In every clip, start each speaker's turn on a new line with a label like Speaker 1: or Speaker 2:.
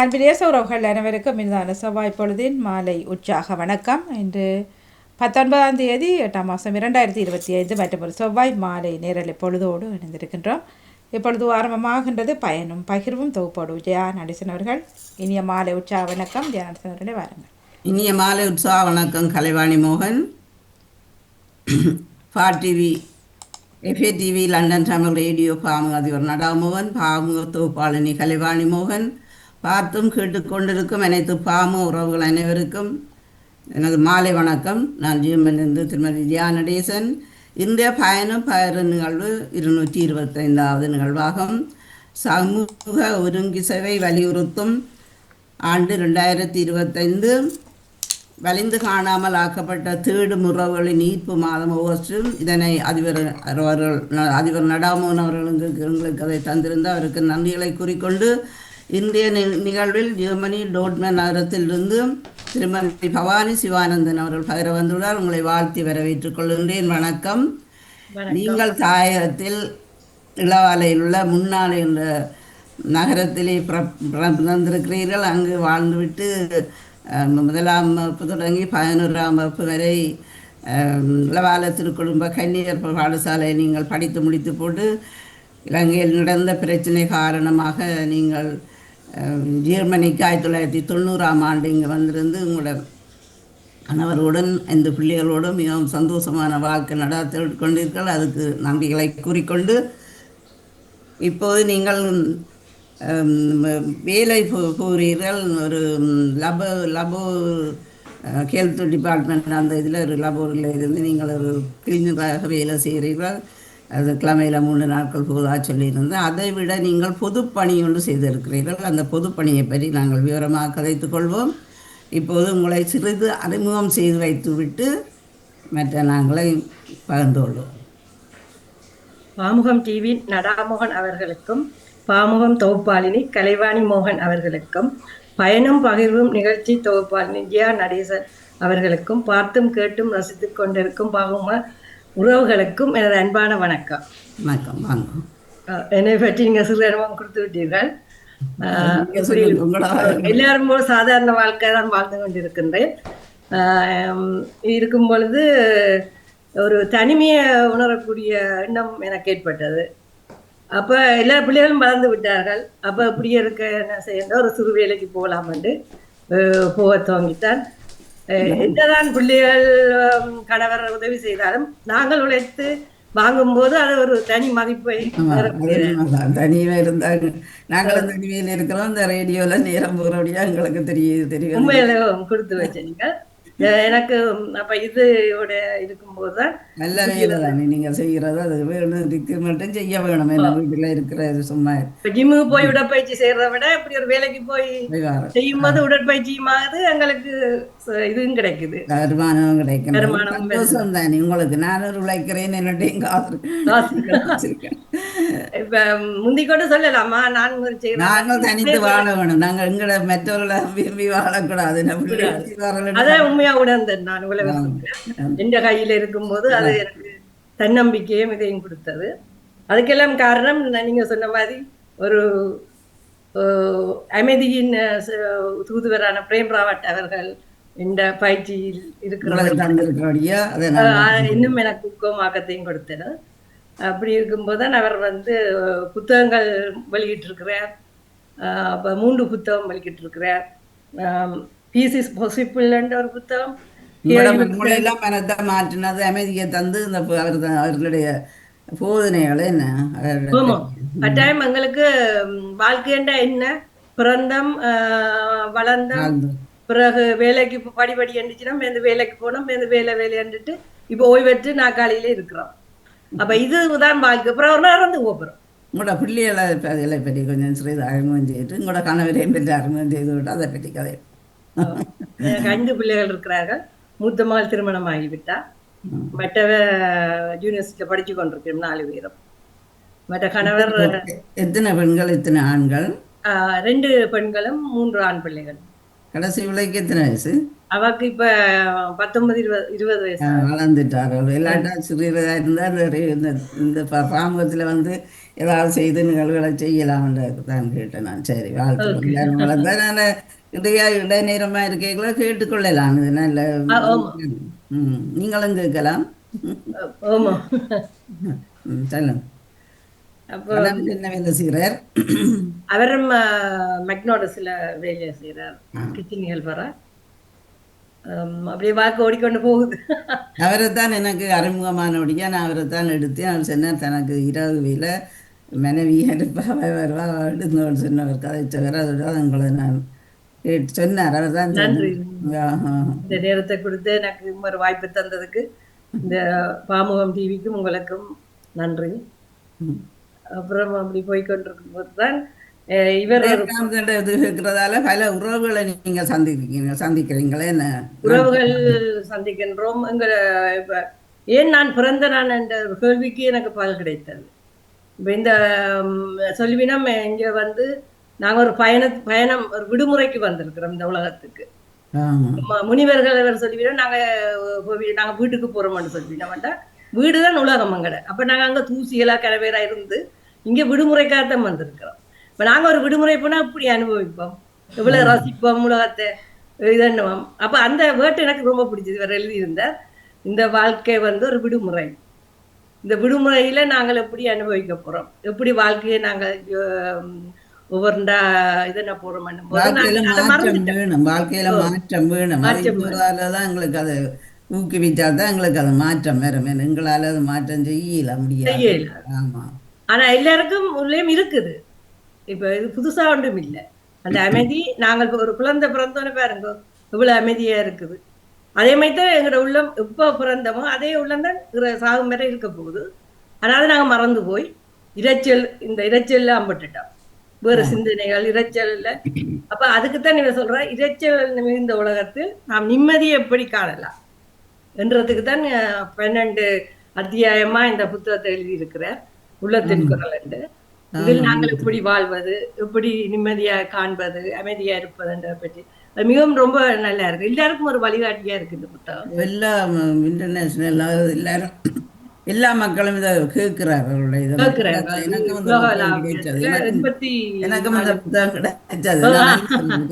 Speaker 1: அன்பிலேச உறவுகள் அனைவருக்கும் இனிதான செவ்வாய் பொழுதின் மாலை உற்சாக வணக்கம். இன்று 19ஆம் தேதி 8ஆம் மாதம் 2025 மற்றும் ஒரு செவ்வாய் மாலை நேரலை பொழுதோடு இணைந்திருக்கின்றோம். இப்பொழுது ஆரம்பமாகின்றது பயனும் பகிர்வும் தொகுப்போடு ஜெயா நடேசன் அவர்கள். இனிய மாலை உற்சாக வணக்கம். ஜெயா நடேசன் அவர்களே வாருங்கள்.
Speaker 2: இனிய மாலை உற்சாக வணக்கம். கலைவாணி மோகன், for TV, FA TV, London Tamil radio பாமுக அதிபர் நடாமோகன், பாமுக தொகுப்பாளினி கலைவாணி மோகன், பார்த்தும் கேட்டுக்கொண்டிருக்கும் அனைத்து பாமுக உறவுகள் அனைவருக்கும் எனது மாலை வணக்கம். நான் ஜீவனிலிருந்து திருமதி ஜியா நடேசன். இந்திய பயணம் பயிர் நிகழ்வு 225வது நிகழ்வாகும். சமூக ஒருங்கிசைவை வலியுறுத்தும் ஆண்டு 2025. வலிந்து காணாமல் ஆக்கப்பட்ட தேடும் உறவுகளின் ஈர்ப்பு மாதம் ஆகஸ்டும். இதனை அதிபர் நடாமோகன் அவர்களுக்கு எங்களுக்கு அதை தந்திருந்த அவருக்கு நன்றிகளை கூறிக்கொண்டு இன்றைய நிகழ்வில் ஜெர்மனி டோட்மன் நகரத்திலிருந்து திருமதி பவானி சிவானந்தன் அவர்கள் பகிர வந்துள்ளார். உங்களை வாழ்த்தி வரவேற்றுக் கொள்கின்றேன். வணக்கம். நீங்கள் தாயகத்தில் இளவாலையில் உள்ள முன்னாள் என்ற நகரத்திலே பிறந்திருக்கிறீர்கள். அங்கு வாழ்ந்துவிட்டு 1ஆம் வகுப்பு தொடங்கி 11ஆம் வகுப்பு வரை இளவால திருக்குடும்ப கன்னியர் பாடசாலையை நீங்கள் படித்து முடித்து போட்டு இலங்கையில் நடந்த பிரச்சனை காரணமாக நீங்கள் ஜெர்மனிக்கு 1990ஆம் ஆண்டு இங்கே வந்திருந்து உங்களோட கணவருடன் இந்த பிள்ளைகளோடும் மிகவும் சந்தோஷமான வாழ்க்கை நடத்தி கொண்டீர்கள். அதுக்கு நன்றிகளை கூறிக்கொண்டு இப்போது நீங்கள் வேலை போகிறீர்கள். ஒரு லபோ ஹெல்த் டிபார்ட்மெண்ட் அந்த இதில் ஒரு லபோரில் இருந்து நீங்கள் ஒரு கிளினிக்காக வேலை செய்கிறீர்கள். அது கிழமையில் 3 நாட்கள் போதா சொல்லியிருந்தேன். அதை விட நீங்கள் பொதுப்பணி ஒன்று செய்திருக்கிறீர்கள். அந்த பொதுப்பணியை பற்றி நாங்கள் விவரமாக கதைத்துக் கொள்வோம். இப்போது உங்களை சிறிது அறிமுகம் செய்து வைத்துவிட்டு மற்ற நாங்களை பகிர்ந்து கொள்வோம்.
Speaker 3: பாமுகம் டிவி நடாமோகன் அவர்களுக்கும் பாமுகம் தொகுப்பாளினி கலைவாணி மோகன் அவர்களுக்கும் பயனும் பகிர்வும் நிகழ்ச்சி தொகுப்பாளினி ஜியா நடேசன் அவர்களுக்கும் பார்த்தும் கேட்டும் ரசித்துக் கொண்டிருக்கும் பாமுக உறவுகளுக்கும் எனது அன்பான வணக்கம்.
Speaker 2: வணக்கம். வாங்க.
Speaker 3: என்னை பற்றி நீங்கள் சிறு அனுபவம் கொடுத்து விட்டீர்கள். எல்லாரும் போல் சாதாரண வாழ்க்கை தான் வாழ்ந்து கொண்டிருக்கின்றேன். இருக்கும் பொழுது ஒரு தனிமையை உணரக்கூடிய எண்ணம் எனக்கு ஏற்பட்டது. அப்போ எல்லா பிள்ளைகளும் வளர்ந்து விட்டார்கள். அப்போ இப்படியே இருக்க என்ன செய்யணும், ஒரு சிறு வேலைக்கு போகலாமென்று போக துவங்கித்தான். என்னதான் பிள்ளைகள் கணவர் உதவி செய்தாலும் நாங்கள் உழைத்து வாங்கும்போது அது ஒரு தனி மதிப்பை
Speaker 2: தனியாக இருந்தாங்க. நாங்களும் தனிமையில் இருக்கிறோம். இந்த ரேடியோவில் நேரம் போகிறபடியா எங்களுக்கு தெரியும்.
Speaker 3: உண்மையில கொடுத்து வச்சீங்க எனக்கு. அப்ப இது இருக்கும்போது தான்
Speaker 2: நல்ல வேலை தானே நீங்கள் செய்கிறது. அது வேணும் மட்டும் செய்ய வேணும். என்ன வீட்டில் இருக்கிறது சும்மா
Speaker 3: ஜிம்முக்கு போய் உடற்பயிற்சி செய்யறத விட இப்படி ஒரு வேலைக்கு போய் செய்யும் போது உடற்பயிற்சியுமாவது எங்களுக்கு இதுவும் கிடைக்குது,
Speaker 2: வருமானமும் கிடைக்கும். சந்தோஷம் தானே உங்களுக்கு. நானும் உழைக்கிறேன், என்னட்டையும் காசு.
Speaker 3: இப்ப முந்திக்கொண்டு சொல்லலாமா,
Speaker 2: நாங்கள் தனித்து வாழ வேணும். நாங்கள் எங்களை மற்றவர்களை விரும்பி வாழக்கூடாது.
Speaker 3: அதான் உண்மையா உணர்ந்தேன் நான் உலகத்துக்கு. எந்த கையில இருக்கும்போது அது எனக்கு தன்னம்பிக்கையும் இதையும் கொடுத்தது. அதுக்கெல்லாம் காரணம் நீங்க சொன்ன மாதிரி ஒரு அமைதியின் தூதுவரான பிரேம் ராவட் அவர்கள் இந்த பயிற்சியில் இருக்கிற இன்னும் எனக்கு ஊக்கமாக்கத்தையும் கொடுத்தனர். அப்படி இருக்கும்போது தான் அவர் புத்தகங்கள் வெளியிட்டிருக்கிறார். அப்போ 3 புத்தகம் வெளியிட்டு இருக்கிறார். பீஸ் இஸ் பாசிபிள் என்ற ஒரு புத்தகம்.
Speaker 2: எல்லாம் மனத்தை மாற்றினது அமைதியை தந்து இந்த அவர்களுடைய போதனைகள் என்ன
Speaker 3: கட்டாயம் எங்களுக்கு வாழ்க்கைண்டா என்ன, பிறந்தம் வளர்ந்தம், பிறகு வேலைக்கு படிப்படி இருந்துச்சுன்னா மேந்து வேலைக்கு போனோம், மேந்து வேலை இருந்துட்டு இப்போ ஓய்வெற்று நாற்காலியில இருக்கிறோம். அப்ப இதுதான் வாழ்க்கை. அப்புறம் ஒரு நேரம் வந்து போகிறோம்.
Speaker 2: உங்களோட பிள்ளைகளை அதில் பற்றி கொஞ்சம் சிறிது அறிமுகம் செய்துட்டு உங்களோட கணவரையும் பற்றி அறிமுகம் செய்து விட்டு அதை பற்றி கதை.
Speaker 3: எனக்கு 5 பிள்ளைகள் இருக்கிறார்கள். மூத்த மகள் திருமணம் ஆகிவிட்டார். மற்றவ யூனிவர்சிட்டியில படிச்சு கொண்டிருக்கிறோம் 4 பேரும். மற்ற கணவர்.
Speaker 2: எத்தனை பெண்கள் எத்தனை ஆண்கள்?
Speaker 3: 2 பெண்களும் 3 ஆண் பிள்ளைகள்.
Speaker 2: கடைசி விலைக்கு எத்தனை வயசு?
Speaker 3: அவருக்கு இப்ப 19 20 வயசு.
Speaker 2: வளர்ந்துட்டார்கள். எல்லாட்டும் சிறியதாக இருந்தால் இந்த பாமுகத்தில் ஏதாவது செய்து நிகழ்வுகளை செய்யலாம்ன்றது தான் கேட்டேன் நான். சரி, வாழ்த்துக்கள்.
Speaker 3: ஓகே.
Speaker 2: எல்லாரும் வளர்ந்தா நான் இடைநேரமாக இருக்கைகளை கேட்டுக்கொள்ளலாம். இது நல்ல
Speaker 3: ஆமா.
Speaker 2: நீங்களும் கேட்கலாம்.
Speaker 3: ஆமா.
Speaker 2: சொல்லுங்க.
Speaker 3: அப்போ
Speaker 2: கணவன் என்ன வேலை செய்கிறார்?
Speaker 3: அவரும் மெக்னாடஸ்ல வேலை செய்கிறார், கிச்சன் ஹெல்பரா. அப்படியே வாழ்க்கை ஓடிக்கொண்டு போகுது.
Speaker 2: அவரை தான் எனக்கு அறிமுகமானபடியா நான் அவரை தான் எடுத்தேன். அவர் சொன்னார் தனக்கு இரவு வேலை மனைவி எடுப்பாக வருவா எடுங்கன்னு சொன்னவர் கதைச்சவர். அதோட உங்களை நான் கேட்டு சொன்னார். அவர் தான்
Speaker 3: நன்றி.
Speaker 2: சொன்னார்.
Speaker 3: இந்த நேரத்தை கொடுத்து எனக்கு ஒரு வாய்ப்பு தந்ததுக்கு இந்த பாமுகம் டிவிக்கும் உங்களுக்கும் நன்றி. அப்புறம் அப்படி போய்கொண்டிருக்கும் போது தான் இவர்
Speaker 2: இது இருக்கிறதால பல உறவுகளை நீங்க சந்திக்கிறீங்களே. என்ன
Speaker 3: உறவுகள் சந்திக்கின்றோம். இப்ப ஏன் நான் பிறந்த நான் என்ற ஒரு கேள்விக்கு எனக்கு பதில் கிடைத்தது. இப்ப இந்த சொல்வினம் இங்க வந்து நாங்க ஒரு பயணம் ஒரு விடுமுறைக்கு வந்திருக்கிறோம் இந்த உலகத்துக்கு. முனிவர்கள் அவர் சொல்லிவிடும் நாங்க வீட்டுக்கு போறோம்னு சொல்லிவிட்டோம்டா. வீடுதான் உலகம் அங்கட. அப்ப நாங்க அங்க தூசிகளா கரவேரா இருந்து இங்க விடுமுறைக்காகத்தான் வந்திருக்கிறோம். இப்ப நாங்க ஒரு விடுமுறை போனா இப்படி அனுபவிப்போம், எவ்வளவு ரசிப்போம் உலகத்தை இதன்னுவோம். அப்ப அந்த வேர்ட் எனக்கு ரொம்ப பிடிச்சது. இவர் எழுதியிருந்தார், இந்த வாழ்க்கை வந்து ஒரு விடுமுறை. இந்த விடுமுறையில நாங்கள் எப்படி அனுபவிக்க போறோம், எப்படி வாழ்க்கையை நாங்கள் ஒவ்வொருண்டா இதென்ன போறோம்.
Speaker 2: வாழ்க்கையில மாற்றம் வேணும். தான் எங்களுக்கு அதை ஊக்குவிச்சாதான் எங்களுக்கு அது மாற்றம் வரும். எங்களால அது மாற்றம் செய்யல முடியாது. ஆமா.
Speaker 3: ஆனா எல்லாருக்கும் உள்ளேயும் இருக்குது. இப்ப இது புதுசா ஒன்றும் இல்லை. அந்த அமைதி நாங்கள் ஒரு குழந்தை பிறந்தோன்னு பாருங்க இவ்வளவு அமைதியா இருக்குது. அதே மாதிரி தான் எங்களோட உள்ளம் எப்போ பிறந்தமோ அதே உள்ளம் தான் சாகும் வரை இருக்க போகுது. அதனால நாங்க மறந்து போய் இந்த இரைச்சல் அம்பட்டுட்டோம். வேறு சிந்தனைகள் இரைச்சல் இல்லை. அப்ப அதுக்குத்தான் நீங்க சொல்ற இரைச்சல் மிகுந்த உலகத்தில் நாம் நிம்மதியை எப்படி காணலாம் என்றதுக்கு தான் 12 அத்தியாயமா இந்த புத்தகத்தை எழுதி இருக்கிறார், உள்ளத்தின் குரல் என்று. இதில் நாங்கள் எப்படி வாழ்வது, எப்படி நிம்மதியா காண்பது, அமைதியா இருப்பதுன்ற பற்றி அது மிகவும் ரொம்ப நல்லா இருக்கு. எல்லாருக்கும் ஒரு வழிகாட்டியா இருக்கு இந்த புத்தகம்.
Speaker 2: எல்லாம் இன்டர்நேஷனல் எல்லாரும் எல்லா மக்களும் இதை கேட்கிறார்கள்.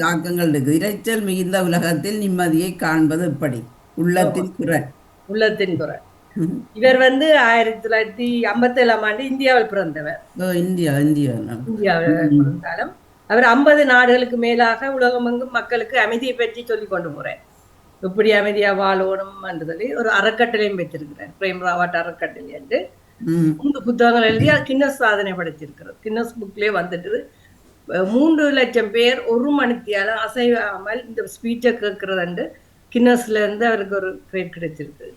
Speaker 2: தாக்கங்கள் இருக்கு. இரைச்சல் மிகுந்த உலகத்தில் நிம்மதியை காண்பது எப்படி, உள்ளத்தின் குரல்.
Speaker 3: உள்ளத்தின் குரல். இவர் வந்து 1957ஆம் ஆண்டு இந்தியாவில் பிறந்தவர். இந்தியாவில் பிறந்தாலும் அவர் 50 நாடுகளுக்கு மேலாக உலகமெங்கும் மக்களுக்கு அமைதியை பற்றி சொல்லிக் கொண்டு போறார். எப்படி அமைதியா வாழணும் என்று சொல்லி ஒரு அறக்கட்டளையும் வைத்திருக்கிறார், பிரேம் ராவட் அறக்கட்டளை என்று. 3 புத்தகங்கள் எழுதி கின்னஸ் சாதனை படைத்திருக்கிறது. கின்னஸ் புக்லேயே வந்துட்டு 3 லட்சம் பேர் ஒரு மணித்தியால அசையாமல் இந்த ஸ்பீச்சை கேட்கறது என்று கின்னஸ்ல இருந்து அவருக்கு ஒரு கிரேட் கிடைச்சிருக்கு.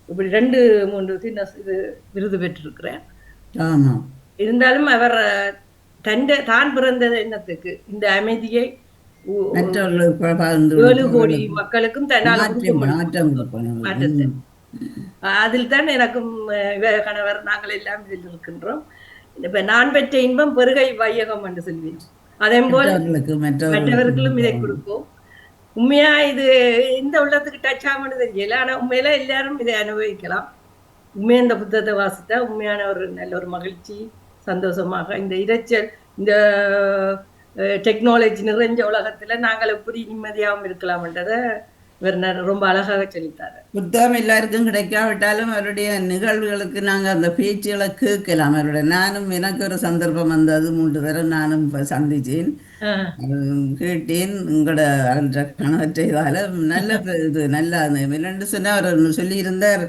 Speaker 3: இப்படி 2-3 கின்னஸ் இது விருது பெற்றிருக்கிறார். இருந்தாலும் அவர் தான் பிறந்த எண்ணத்துக்கு இந்த அமைதியை 7 கோடி மக்களுக்கும் மாற்றத்தை அதில் தான் எனக்கும் கணவர் நாங்கள் எல்லாம் இதில் இருக்கின்றோம். இப்ப நான் பெற்ற இன்பம் பெருகை வையகம் என்று சொல்வேன். அதே போல் மற்றவர்களும் இதை கொடுப்போம். உண்மையா இது இந்த உள்ளத்துக்கு டச் ஆகும்னு தெரியல, ஆனா உண்மையில எல்லாரும் இதை அனுபவிக்கலாம். உண்மையா இந்த புத்தகத்தை வாசித்தா உண்மையான ஒரு நல்ல ஒரு மகிழ்ச்சி, சந்தோஷமாக இந்த இரைச்சல், இந்த டெக்னாலஜி நிறைஞ்ச உலகத்துல நாங்கள் எப்படி நிம்மதியாகவும் இருக்கலாம்ன்றதை ரொம்ப அழகாக சொல்லித்தாரு.
Speaker 2: புத்தகம் எல்லாருக்கும் கிடைக்காவிட்டாலும் அவருடைய நிகழ்வுகளுக்கு நாங்கள் அந்த பேச்சுகளை கேட்கலாம். அவருடைய எனக்கு ஒரு சந்தர்ப்பம் வந்தது, 3 தரம் நானும் சந்திச்சேன், கேட்டேன். உங்களோட கணவற்றைதால நல்ல இது நல்லா விளையாண்டு சொன்னா அவர் சொல்லியிருந்தார்.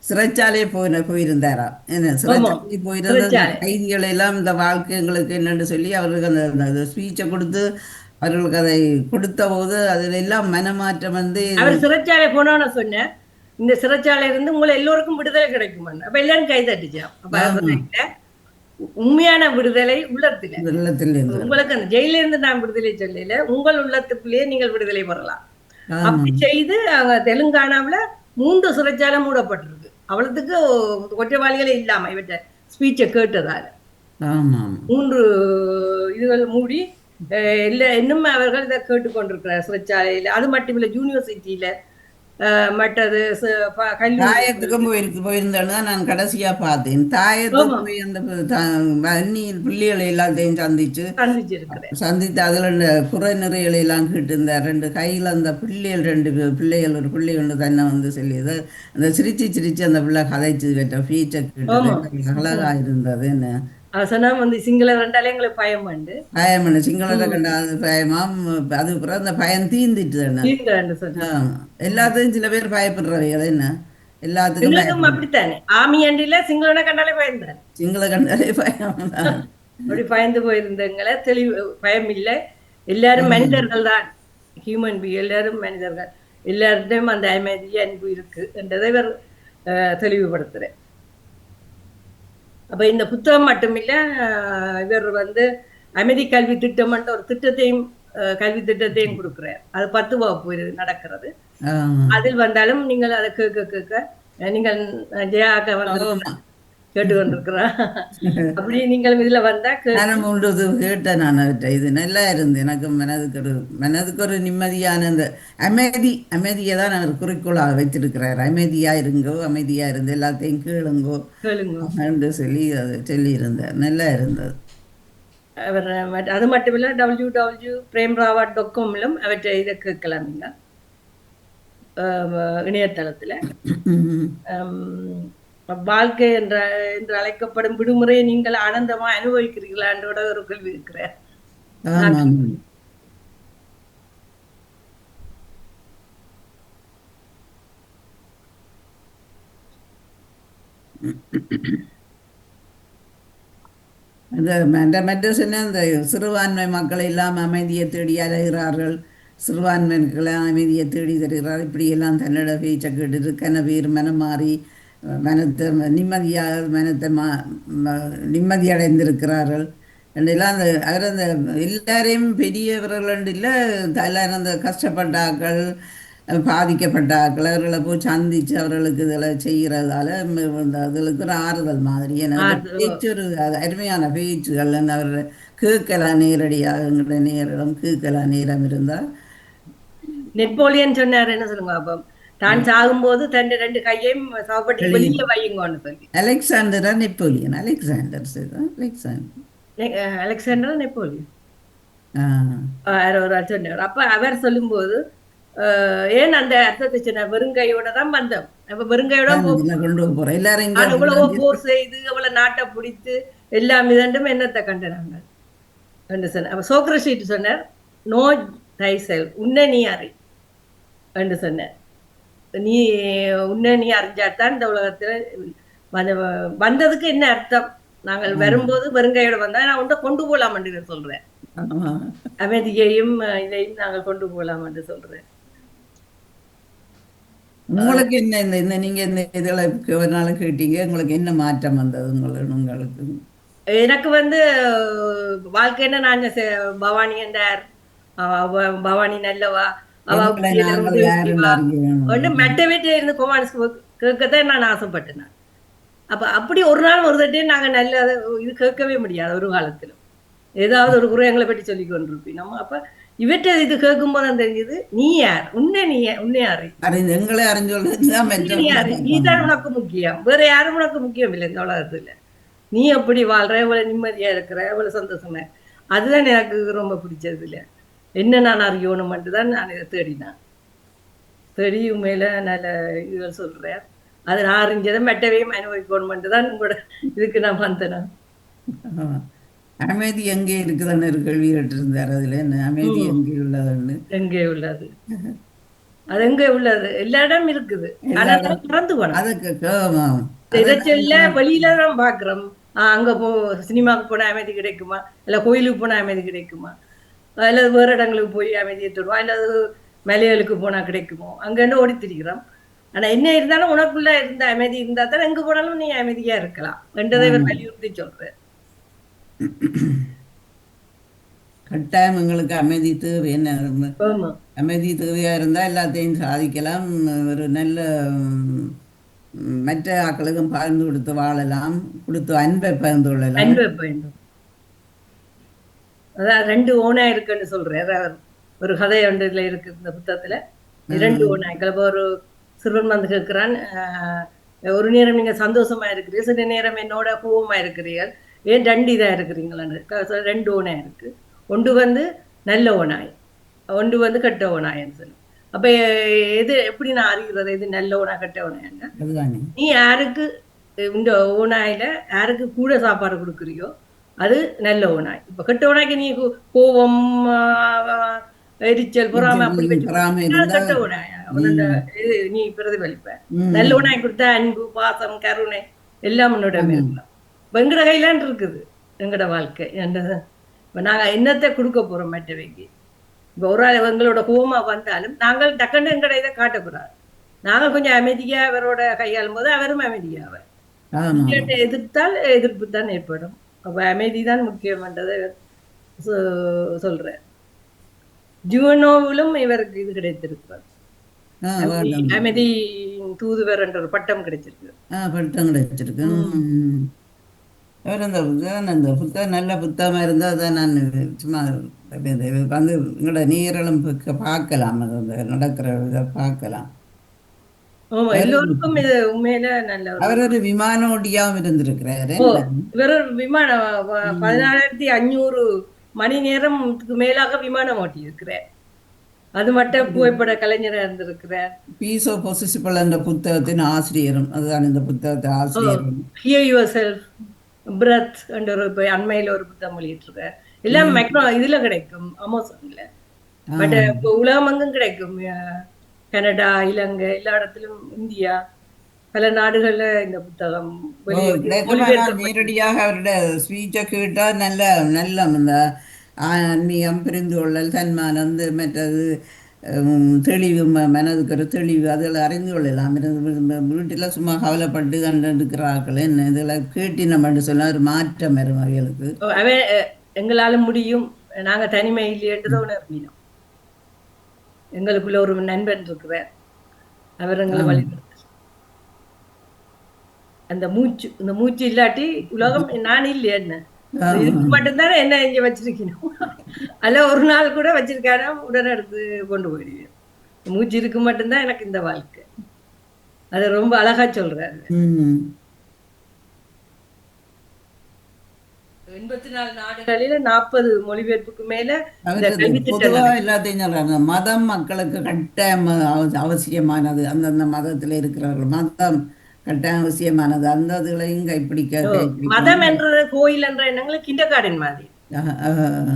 Speaker 2: சிறைச்சாலையை போயிருந்தாரா, என்ன சிறைச்சாலை போயிருந்த கைதிகள் எல்லாம் இந்த வாழ்க்கை எங்களுக்கு என்னன்னு சொல்லி அவர்களுக்கு அந்த ஸ்பீச்சை கொடுத்து அவர்களுக்கு அதை கொடுத்த போது அதுல எல்லாம் மனமாற்றம் வந்து
Speaker 3: அவர் சிறைச்சாலை போனோன்னு சொன்னேன். இந்த சிறைச்சாலை இருந்து உங்களை எல்லோருக்கும் விடுதலை கிடைக்கும். அப்ப எல்லாரும் கை தட்டிச்சான். அப்ப உண்மையான விடுதலை உள்ளத்துல. உங்களுக்கு அந்த ஜெயில இருந்து நான் விடுதலை சொல்லல, உங்கள் உள்ளத்துக்குள்ளேயே நீங்கள் விடுதலை பெறலாம். அப்படி செய்து அவங்க தெலுங்கானாவில 3 சிறைச்சாலை மூடப்பட்டிருக்கு. அவ்வளவுக்கு குற்றவாளிகளே இல்லாம இவற்றை ஸ்பீச்சை கேட்டதால 3 இதுகள் மூடி இன்னும் அவர்கள் இதை கேட்டுக்கொண்டிருக்கிறார் சிறைச்சாலையில. அது மட்டும் இல்லை, யூனிவர்சிட்டியில மற்றது கல்லூரி.
Speaker 2: தாயத்துக்கும் போயிருந்தேன்னு தான் நான் கடைசியா பார்த்தேன். தாயத்துக்கு
Speaker 3: ஆமா,
Speaker 2: போய் அந்த வன்னியில் பிள்ளைகளை எல்லாத்தையும்
Speaker 3: சந்திச்சிருக்கிறேன்.
Speaker 2: சந்தித்து அதில் இந்த குறை நிறைகளை எல்லாம் கேட்டு இந்த ரெண்டு கையில் அந்த பிள்ளைகள் பிள்ளைகள் ஒரு பிள்ளை ஒன்று தன்னை வந்து சொல்லியது அந்த சிரிச்சு சிரிச்சு அந்த பிள்ளை கதைச்சு கேட்ட ஃபீச்சர்
Speaker 3: ஆமா.
Speaker 2: கேட்டது அழகா இருந்தது. என்ன
Speaker 3: சொன்னா வந்து சிங்களம் ரெண்டாலே எங்களுக்கு பயம் உண்டு.
Speaker 2: பயம் என்ன சிங்களத்தை கண்டாது பயமாம். அது பிறகு அந்த பயம் தீர்ந்துட்டு தானே.
Speaker 3: தீர்ந்தாண்டு சொல்லி
Speaker 2: எல்லாத்தையும் சில பேர் பயப்படுறவைகள் என்ன எல்லாத்துக்கும்
Speaker 3: எங்களுக்கும்
Speaker 2: பயப்படுறது.
Speaker 3: அப்படித்தானே. ஆமி அண்டில சிங்களனை கண்டாலே பயந்தான்.
Speaker 2: சிங்கள கண்டாலே பயம் தான்.
Speaker 3: அப்படி பயந்து போயிருந்தங்களை தெளிவு பயம் இல்லை. எல்லாரும் மனிதர்கள் தான், ஹியூமன் பீங், எல்லாரும் மனிதர்கள், எல்லார்ட்டையும் அந்த அமைதி அன்பு இருக்கு என்றதை இவர் தெளிவுபடுத்துறேன். அப்ப இந்த புத்தகம் மட்டுமில்ல, இவர் வந்து அமைதி கல்வி திட்டம் ஒரு திட்டத்தையும் கல்வி திட்டத்தையும் கொடுக்குறார். அது 10 வகுப்பு நடக்கிறது. அதில் வந்தாலும் நீங்கள் அதை கேட்க கேட்க நீங்கள் ஜெயாக்க வந்து கேட்டுக்கொண்டிருக்கிறா. அப்படி நீங்கள் இதுல வந்தா
Speaker 2: நானும் உண்டு கேட்டேன். நான் அவற்றை இது நல்லா இருந்து எனக்கு மனதுக்கு ஒரு நிம்மதியான அந்த அமைதியை தான் அவர் குறிக்கோளாக வைத்திருக்கிறார். அமைதியா இருங்கோ, அமைதியா இருந்து எல்லாத்தையும் கேளுங்கோ என்று சொல்லி அதை சொல்லியிருந்தார். நல்லா இருந்தது.
Speaker 3: அவர் அது மட்டும் இல்லை, www.premrawat.com அவற்றை இதை கேட்கலாம் நீங்கள் இணையதளத்துல. வாழ்க்கை என்று அழைக்கப்படும் விடுமுறையை நீங்கள் ஆனந்தமா அனுபவிக்கிறீர்களா என்றோட ஒரு கேள்வி இருக்கிறார்.
Speaker 2: மற்ற சொன்ன இந்த சிறுபான்மை மக்களை எல்லாம் அமைதியை தேடி அலைகிறார்கள், சிறுபான்மை மக்களை அமைதியை தேடி தருகிறார்கள். இப்படியெல்லாம் தன்னோட பேச்சை கேட்டு கன பேர் மனம் மாறி மனத்தை நிம்மதி அடைந்திருக்கிறார்கள் என்றெல்லாம் அவர் அந்த எல்லாரையும் பெரியவர்கள் இல்லை, எல்லாரும் அந்த கஷ்டப்பட்டாக்கள் பாதிக்கப்பட்டாக்கள் அவர்களை போய் சந்திச்சு அவர்களுக்கு இதில் செய்கிறதால அதுகளுக்கு ஒரு ஆறுதல் மாதிரி. பேச்சு ஒரு அருமையான பேச்சுகள் அவர் கேட்கலாம், நேரடியாக எங்களுடைய நேரிடம் கேட்கலாம் நேரம் இருந்தால்.
Speaker 3: நெப்போலியன் சொன்னார், என்ன சொல்லுங்க, அப்போ தான் சாகும்போது தன் 2 கையையும் சவப்பட்டி வெளியில வையுங்கன்னு சொல்லி.
Speaker 2: Alexandra Napoleon?
Speaker 3: அலெக்சாண்டர் நெப்போலியன் ஒரு சொன்னார். அப்ப அவர் சொல்லும்போது ஏன் அந்த அர்த்தத்தை சொன்ன, வெறுங்கையோட தான் வந்தோம், அப்ப வெறுங்கையோட எவ்வளவோ போர் செய்து அவ்வளவு நாட்டை பிடித்து எல்லாம் இதண்டும் என்னத்தை கண்டனாங்க என்று சொன்னார். அப்ப சோக்ரட்டிஸ் சொன்னார், நோ தைசெல், உன்னை நீ அறி என்று சொன்னார். நீ உன்னை நீ அறிஞ்சாத்தான் இந்த உலகத்துல வந்ததுக்கு என்ன அர்த்தம். நாங்கள் வரும்போது வெறுங்கையோட வந்தா நான் உன்னை கொண்டு போகலாம் என்று சொல்றேன். அமைதியையும் இதையும் நாங்கள் கொண்டு போகலாம் என்று சொல்றேன்.
Speaker 2: உங்களுக்கு என்ன இந்த நீங்க இந்த இதுல ஒரு நாள் கேட்டீங்க, உங்களுக்கு என்ன மாற்றம் வந்தது உங்களுக்கு?
Speaker 3: எனக்கு வந்து வாழ்க்கைன்னா நான் பவானி என்றார், பவானி நல்லவா, மெட்ட வீட்டில இருந்து கோமான்ஸ் கேட்கத்தான் நான் ஆசைப்பட்டேன். அப்ப அப்படி ஒரு நாள் ஒரு தட்டே நாங்க நல்ல இது கேட்கவே முடியாது. ஒரு காலத்திலும் ஏதாவது ஒரு குறை எங்களை பற்றி சொல்லி கொண்டிருப்போம் நம்ம. அப்ப இவற்றை இது கேட்கும் போது தெரிஞ்சது, நீ யார், உன்னை யாரு,
Speaker 2: எங்களை
Speaker 3: நீதான் உனக்கு முக்கியம், வேற யாரும் உனக்கு முக்கியம் இல்லை இந்த உலகத்துல. நீ எப்படி வாழ்ற, எவ்வளவு நிம்மதியா இருக்கிற, எவ்வளவு சந்தோஷமா, அதுதான் எனக்கு ரொம்ப பிடிச்சது. இல்லை என்ன நான் அறியணும்ட்டு தான் நான் இதை தேடினேன். தேடி உண்மையில நல்ல இதுகள் சொல்றேன். அதை நான் அறிஞ்சதை மெட்டவையும் அனுபவிக்கணும்ட்டு தான் உங்களோட இதுக்கு நான் வந்தேன்.
Speaker 2: அமைதி எங்கே இருக்குதுன்னு ஒரு கேள்வி கேட்டிருந்தார். அதுல என்ன அமைதி எங்கே உள்ளதுன்னு?
Speaker 3: எங்கே உள்ளது, அது எங்கே உள்ளது, எல்லா இடம் இருக்குது. ஆனா மறந்து போனோம். இதை சொல்ல வெளியில தான் பாக்குறோம். அங்க சினிமாவுக்கு போனா அமைதி கிடைக்குமா, இல்ல கோயிலுக்கு போனா அமைதி கிடைக்குமா, அல்லது வேறு இடங்களுக்கு போய் அமைதியை தருவோம், அல்லது மலைகளுக்கு போனா கிடைக்குமோ, அங்கன்னு ஓடி திரிக்கிறோம். ஆனா என்ன இருந்தாலும் உனக்குள்ள இருந்த அமைதி இருந்தா தான் எங்க போனாலும் நீ அமைதியா இருக்கலாம் என்றதை இவர் வலியுறுத்தி சொல்றேன்.
Speaker 2: கட்டாயம் எங்களுக்கு அமைதி தேவை. என்ன அமைதி தேவையா இருந்தா எல்லாத்தையும் சாதிக்கலாம். ஒரு நல்ல மற்ற ஆக்களுக்கும் பகிர்ந்து கொடுத்து வாழலாம், கொடுத்து அன்பை பகிர்ந்து கொள்ளலாம்.
Speaker 3: அதான் 2 ஓனா இருக்குன்னு சொல்றேன். ஒரு கதை ஒன்றுல இருக்கு இந்த புத்தகத்துல. 2 ஓனாய்கள். ஒரு சிறுவன் வந்து கேட்கிறான், ஒரு நேரம் நீங்க சந்தோஷமா இருக்கிறீர்கள், சில நேரம் என்னோட கோவமா இருக்கிறீர்கள், ஏன் ரெண்டு இதா இருக்கிறீங்களான்னு. ரெண்டு ஓனாய் இருக்கு. ஒன்று வந்து நல்ல ஓனாய், ஒன்று வந்து கெட்ட ஓனாய்ன்னு சொல்லி. அப்ப எது எப்படி நான் அறிகிறது இது நல்ல ஓனா கெட்ட ஓனாயன்னா,
Speaker 2: அதுதானே.
Speaker 3: நீ யாருக்கு இந்த ஓனாயில யாருக்கு கூட சாப்பாடு கொடுக்குறியோ அது நல்ல ஓனாய். இப்ப கெட்ட ஓனாய்க்கு நீ கோபம், எரிச்சல், பொறாமை அப்படி வச்சு
Speaker 2: பொறாமை
Speaker 3: கொடுத்தா
Speaker 2: இருந்தா
Speaker 3: கெட்ட ஓனாய். அவனோட இது நீ பிரதிபலிப்ப. நல்ல ஓனாய் கொடுத்தா அன்பு, பாசம், கருணை எல்லாம் உன்னோட இருக்கலாம். எங்கட கையிலான் இருக்குது எங்கட வாழ்க்கை. இப்ப நாங்க என்னத்தை கொடுக்க போறோம் மற்றவைக்கு. இப்ப ஒரு ஆள் எங்களோட கோபமா வந்தாலும் நாங்கள் டக்குன்னு எங்கட இதை காட்டக்கூடாது. நாங்கள் கொஞ்சம் அமைதியா அவரோட கையாளும் போது அவரும் அமைதியாவர்.
Speaker 2: ஆமா.
Speaker 3: எதிர்த்தால் எதிர்ப்பு தான் ஏற்படும். அப்ப அமைதிதான் முக்கியம்ன்றதை சொல்றேன். ஜுவனோவிலும் இவருக்கு இது கிடைத்திருக்கிறது, அமைதி தூதுவர் என்ற ஒரு பட்டம் கிடைச்சிருக்கு.
Speaker 2: பட்டம் கிடைச்சிருக்கு. அவர் அந்த புத்தகம் நல்ல புத்தகமாக இருந்தால் தான் நான் சும்மா வந்து எங்களோட நீரளும் பார்க்கலாம், நடக்கிற இதை பார்க்கலாம்.
Speaker 3: எல்லோருக்கும் இது உண்மையில நல்ல.
Speaker 2: அவர் ஒரு விமான ஓட்டியாவும் இருந்திருக்கிறாரு.
Speaker 3: இவர் ஒரு விமானம் 14,500 மணி நேரத்துக்கு மேலாக விமானம் ஓட்டி இருக்கிறார். அது மட்டும் புகைப்பட கலைஞராக இருந்திருக்கிறார்.
Speaker 2: பீஸ் ஆஃப் பொசிபிள் என்ற புத்தகத்தின் ஆசிரியரும் அதுதான். இந்த புத்தகத்தை ஆசிரியரும்
Speaker 3: ஹியர் யுவர் செல்ஃப் பிரத் என்ற ஒரு அண்மையில் ஒரு புத்தகம் வெளியிட்டிருக்கார். எல்லாம் மைக்ரோ இதுல கிடைக்கும், அமேசான்ல. பட் இப்போ உலகமெங்கும் கிடைக்கும். கனடா, இலங்கை, எல்லா இடத்திலும், இந்தியா, பல நாடுகள்ல இந்த புத்தகம்
Speaker 2: நேரடியாக அவருடைய ஸ்பீச்சை கேட்டா நல்ல நல்ல இந்த ஆன்மீகம், புரிந்து கொள்ளல், தன்மானம், மற்றது தெளிவு, மனதுக்கு ஒரு தெளிவு, அதில் அறிந்து கொள்ளலாம். வீட்டில் சும்மா கவலைப்பட்டு கண்டிருக்கிறார்கள் என்ன இதில் கேட்டினம்னு சொன்னால் ஒரு மாற்றம் வரும் அவர்களுக்கு.
Speaker 3: எங்களால முடியும், நாங்க தனிமை இல்லையன்றதை உணர்வினோம். எங்களுக்குள்ள ஒரு நண்பன் இருக்கிறார், அவர் எங்களை வழிபடுத்த. அந்த மூச்சு, இந்த மூச்சு இல்லாட்டி உலகம் நான் இல்லையா என்ன இதுக்கு மட்டும்தானே என்ன இங்க வச்சிருக்கணும். அல்ல ஒரு நாள் கூட வச்சிருக்காரா உடனே எடுத்து கொண்டு போயிடுவேன். மூச்சு இருக்கு மட்டும்தான் எனக்கு இந்த வாழ்க்கை. அது ரொம்ப அழகா சொல்றாரு. 84 நாடுகளில 40 மொழிபெயர்ப்புக்கு மேல
Speaker 2: எல்லாத்தையும் மதம் மக்களுக்கு கட்டாயம் அவசியமானது. அந்தந்த மதத்துல இருக்கிறவர்கள் மதம் கட்டாயம் அவசியமானது. அந்த இதுலையும் கைப்பிடிக்க
Speaker 3: மதம் என்ற கோயில் என்ற எண்ணங்களை கிண்டர் கார்டன் மாதிரி.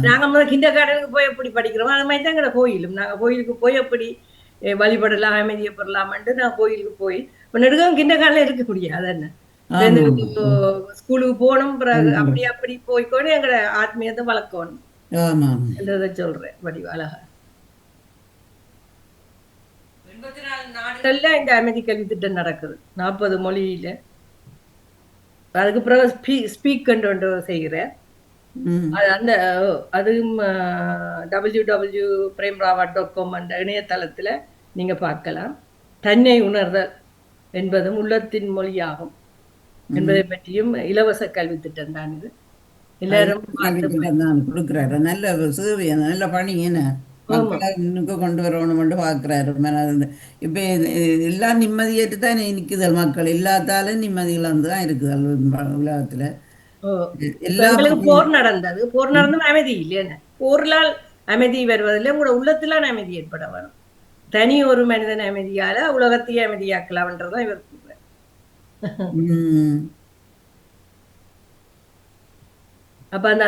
Speaker 3: நாங்க முதல் கிண்டர் கார்டனுக்கு போய் எப்படி படிக்கிறோம் அது மாதிரி தான் எங்கட கோயிலும். நாங்க கோயிலுக்கு போய் எப்படி வழிபடலாம், அமைதியப்படலாம்ட்டு நான் கோயிலுக்கு போய் இப்ப நெடுகம் கிண்டர் கார்டன்ல இருக்கக்கூடிய அது என்ன ஸ்கூலுக்கு போகணும், பிறகு அப்படி அப்படி போய்க்கோன்னு எங்கட ஆத்மீயத்தை வளர்க்கணும் என்றதை சொல்றேன். வடிவ அழகா 84 நாடுகள்ல இந்த அமைதி கல்வி திட்டம் நடக்குது, 40 மொழியில. அதுக்கு பிறகு ஸ்பீக் ஒன்று செய்கிறேன். அந்த அதுவும் www.premrawat.com என்ற இணையதளத்துல நீங்க பார்க்கலாம். தன்னை உணர்தல் என்பதும் உள்ளத்தின் மொழியாகும் என்பதை பற்றியும் இலவச கல்வி திட்டம் தான் இது. எல்லாரும்
Speaker 2: கொடுக்குறாரு. நல்ல சேவை, நல்ல பணி. என்ன மக்களை முன்னுக்கு கொண்டு வரணும்னு பார்க்குறாரு. இப்போ எல்லாம் நிம்மதியேட்டு தான் நிற்குதல். மக்கள் இல்லாதாலும் நிம்மதியில் வந்து தான் இருக்குதல் உலகத்துல.
Speaker 3: எங்களுக்கு போர் நடந்தது, போர் நடந்தும் அமைதி இல்லைன்னு. போர்லால் அமைதி வருவதில்லை, உங்களோட உள்ளத்திலான அமைதி ஏற்பட வரும். தனி ஒரு மனிதன் அமைதியால உலகத்தையே அமைதியாக்கலாம்ன்றதான் இவர் கூறுவார். அப்ப அந்த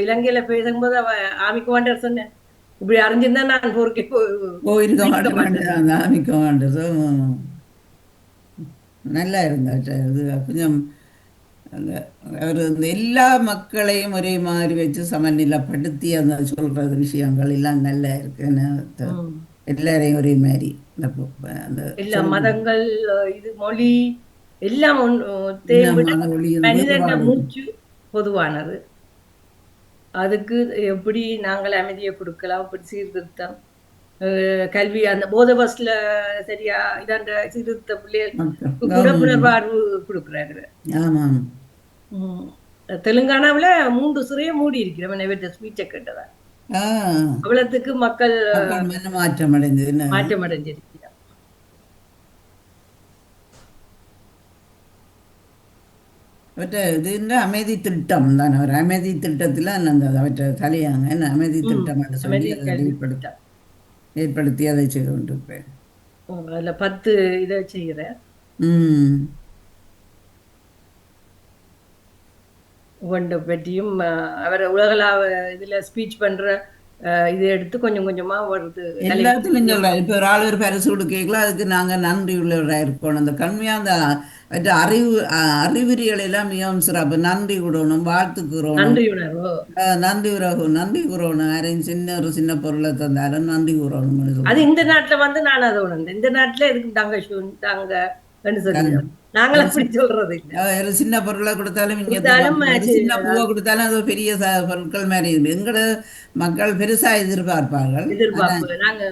Speaker 3: இலங்கையில பேசும்போது அவ ஆமிக்குவாண்டர் சொன்னேன், இப்படி அறிஞ்சிருந்தா நான் போருக்கே
Speaker 2: போயிருக்க மாட்டேன், ஆமிக்க மாட்டேன். நல்லா இருந்தாச்சு. அது கொஞ்சம் அந்த அவர் இந்த எல்லா மக்களையும் ஒரே மாதிரி வச்சு சமநிலைப்படுத்தி அந்த சொல்றது விஷயங்கள் எல்லாம் நல்லா இருக்கு. எல்லாரையும் ஒரே மாதிரி அந்த
Speaker 3: எல்லா மதங்கள், இது மொழி எல்லாம் மனிதன மூச்சு பொதுவானது. அதுக்கு எப்படி நாங்கள் அமைதியை கொடுக்கலாம், அப்படி சீர்திருத்தம் கல்வி, அந்த போத பஸ்ல சரியா இதாண்ட சீர்திருத்த பிள்ளைகளுக்கு கூட புனர்வாழ்வு கொடுக்குறாரு. தெலுங்கானாவில 3 சிறையை மூடி இருக்கிறவன் ஸ்பீச்சை கேட்டதா அவ்வளவுக்கு மக்கள்
Speaker 2: மாற்றம் அடைஞ்சிருக்கிறார். அவற்ற இது இந்த அமைதி திட்டம் தானே, ஒரு அமைதி திட்டத்தில் அந்த அவற்றை கலையாங்க என்ன அமைதி
Speaker 3: ம்.
Speaker 2: திட்டம் என்று சொல்லி
Speaker 3: அமைதி
Speaker 2: அதை
Speaker 3: கல்வி
Speaker 2: ஏற்படுத்தி
Speaker 3: திட்டம்.
Speaker 2: ஏற்படுத்தி அதை செய்து கொண்டிருப்பேன்.
Speaker 3: அதுல 10 இதை செய்கிறேன்.
Speaker 2: ம்.
Speaker 3: ஒவ்வொன்றை பற்றியும் அவர் உலகளாவ இதுல ஸ்பீச் பண்ற இதை எடுத்து கொஞ்சம் கொஞ்சமா வருது.
Speaker 2: எல்லாத்துலையும் சொல்கிறேன். இப்போ ஒரு ஆள் ஒரு பரிசு கொடுக்கலாம், அதுக்கு நாங்கள் நன்றி உள்ளவராக இருக்கணும். அந்த கண்மையாக அந்த அவற்ற அறிகுறிகள் எல்லாம் மிகவும் சிறப்பு. நன்றி கூடணும், வாழ்த்துக்கிறோணும்,
Speaker 3: நன்றி உணர்வு.
Speaker 2: நன்றி உறவு, நன்றி கூறணும். யாரையும் சின்ன ஒரு சின்ன பொருளை தந்தாலும் நன்றி கூறணும்னு
Speaker 3: அது
Speaker 2: சொல்லுவோம்.
Speaker 3: இந்த நாட்டுல வந்து நான் அதை உணர்ந்தேன். இந்த நாட்டுல எதுக்கு தாங்க சொல்லிடுறோம். நாங்கள் அப்படி சொல்றது இல்லை.
Speaker 2: ஒரு சின்ன பொருளை கொடுத்தாலும் இங்கே
Speaker 3: கொடுத்தாலும்
Speaker 2: ஒரு சின்ன பூவை கொடுத்தாலும் அது ஒரு பெரிய பொருட்கள் மாதிரி இருக்குது. எங்களோட மக்கள் பெருசாக எதிர்பார்ப்பார்கள். ஆனால்
Speaker 3: எதிர்பார்ப்பு நாங்க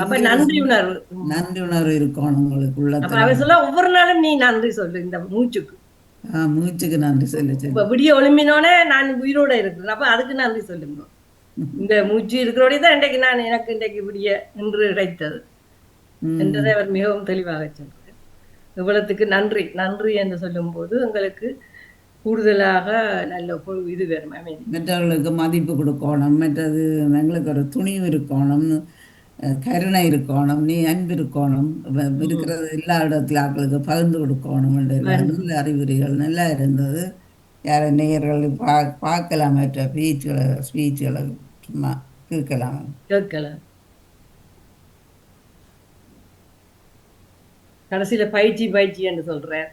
Speaker 3: அப்ப
Speaker 2: இங்கே
Speaker 3: நன்றி உணர்வு.
Speaker 2: நன்றி உணர்வு இருக்கணும் உங்களுக்கு
Speaker 3: அப்ப
Speaker 2: உள்ளத்துல.
Speaker 3: அவ சொல்ல ஒவ்வொரு நாளும் நீ நன்றி சொல்லு இந்த மூச்சுக்கு.
Speaker 2: மூச்சுக்கு நன்றி சொல்லி
Speaker 3: இப்ப விடிய ஒளிம்பினோடனே நான் உயிரோட இருக்கிறேன். அப்ப அதுக்கு நன்றி சொல்லுங்க. இந்த மூச்சு இருக்கிறோடய தான் இன்றைக்கு நான் எனக்கு இன்றைக்கு விடிய என்று கிடைத்தது என்றதை அவர் மிகவும் தெளிவாக சொல்றார். இவ்வளத்துக்கு நன்றி நன்றி என்று சொல்லும் போது உங்களுக்கு கூடுதலாக நல்ல இது வேணும். அமைதி.
Speaker 2: மற்றவர்களுக்கு மதிப்பு கொடுக்கணும், மற்றது எங்களுக்கு ஒரு துணிவு இருக்கணும், கருணை இருக்கணும், நீ அன்பு இருக்கணும், இருக்கிறது எல்லா இடத்துல ஆக்களுக்கு பகிர்ந்து கொடுக்கணும் என்ற நல்ல அறிகுறிகள் நல்லா இருந்தது. யாரை நேயர்கள் பார்க்கலாம், மற்ற ஸ்பீச்சுகளை சும்மா கேட்கலாம்.
Speaker 3: கடைசியில பயிற்சி என்று சொல்றேன்.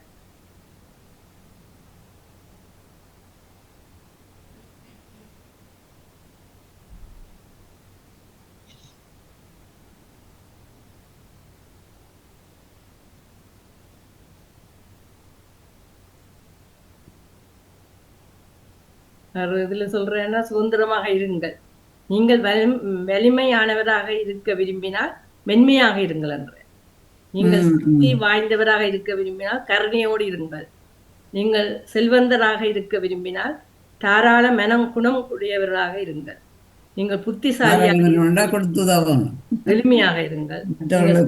Speaker 3: இதுல சொல்றேன்னா சுதந்திரமாக இருங்கள், நீங்கள் வலிமையானவராக இருக்க விரும்பினால் மென்மையாக இருங்கள் என்ற. நீங்கள் சக்தி வாய்ந்தவராக இருக்க விரும்பினால் கருணையோடு இருங்கள். நீங்கள் செல்வந்தராக இருக்க விரும்பினால் தாராள மனம் குணம் உடையவராக இருங்கள். நீங்கள் புத்திசாலியாக எளிமையாக இருங்கள்.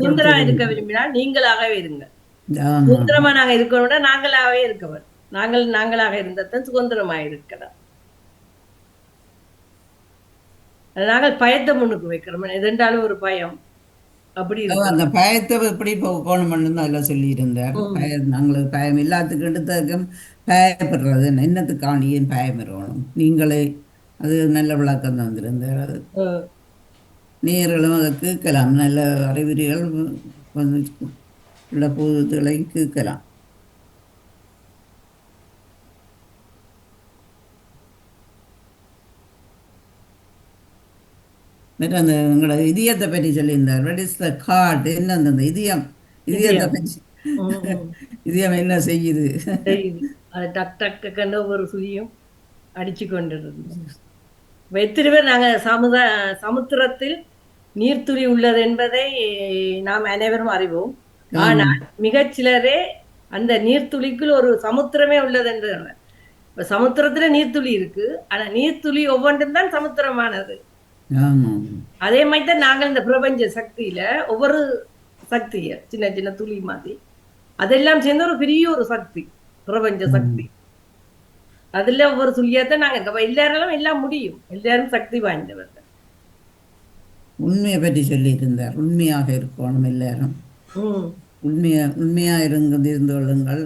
Speaker 3: சுதந்திரமாக இருக்க விரும்பினால் நீங்களாகவே இருங்கள். சுதந்திரமா நாங்க இருக்கணும்னா நாங்களாகவே இருக்கவர். நாங்களாக இருந்தால்தான் சுதந்திரமாக இருக்கலாம். நாங்கள் பயத்தை முன்னுக்கு வைக்கிறோம். எதென்றாலும் ஒரு பயம் அப்படி
Speaker 2: அந்த பயத்தை எப்படி போகணும்னு அதில் சொல்லியிருந்தார். நாங்களுக்கு பயம் எல்லாத்துக்கும் எடுத்ததுக்கும் பயப்படுறது என்னத்துக்காண்டி ஏன் பயம் இருக்கணும் நீங்களே, அது நல்ல விளக்கம் தந்திருந்தார். அது நேர்களும் அதை கேட்கலாம், நல்ல அறிகுறிகள் உள்ள பொதுகளை கேட்கலாம். அந்த எங்களோட இதயத்தை பற்றி சொல்லியிருந்தார். வாட் இஸ் த ஹார்ட், என்ன அந்த இதயத்தை பற்றி, இதயம் என்ன செய்யுது,
Speaker 3: அது டக் டக்குன்னு ஒரு சுழியும் அடிச்சு கொண்டிருந்தோம். எத்தனை பேர் நாங்கள் சமுத்திரத்தில் நீர்த்துளி உள்ளது என்பதை நாம் அனைவரும் அறிவோம். ஆனால் மிகச்சிலரே அந்த நீர்த்துளிக்குள் ஒரு சமுத்திரமே உள்ளது என்று. இப்ப சமுத்திரத்துல நீர்த்துளி இருக்கு, ஆனா நீர்த்துளி ஒவ்வொன்றும் தான் சமுத்திரமானது. அதே மாதிரி தான் நாங்கள் இந்த பிரபஞ்ச சக்தியில ஒவ்வொரு சக்திய சின்ன சின்ன துளி மாதிரி அதெல்லாம் சேர்ந்து ஒரு பெரிய ஒரு சக்தி, பிரபஞ்ச சக்தி. அதுல ஒவ்வொரு துளியாத்தான் நாங்க எல்லாரும் எல்லாம் முடியும், எல்லாரும் சக்தி வாய்ந்தவர்கள்.
Speaker 2: உண்மையை பற்றி சொல்லி இருந்தார். உண்மையாக இருக்கணும் எல்லாரும், உண்மையா இருந்து கொள்ளுங்கள்.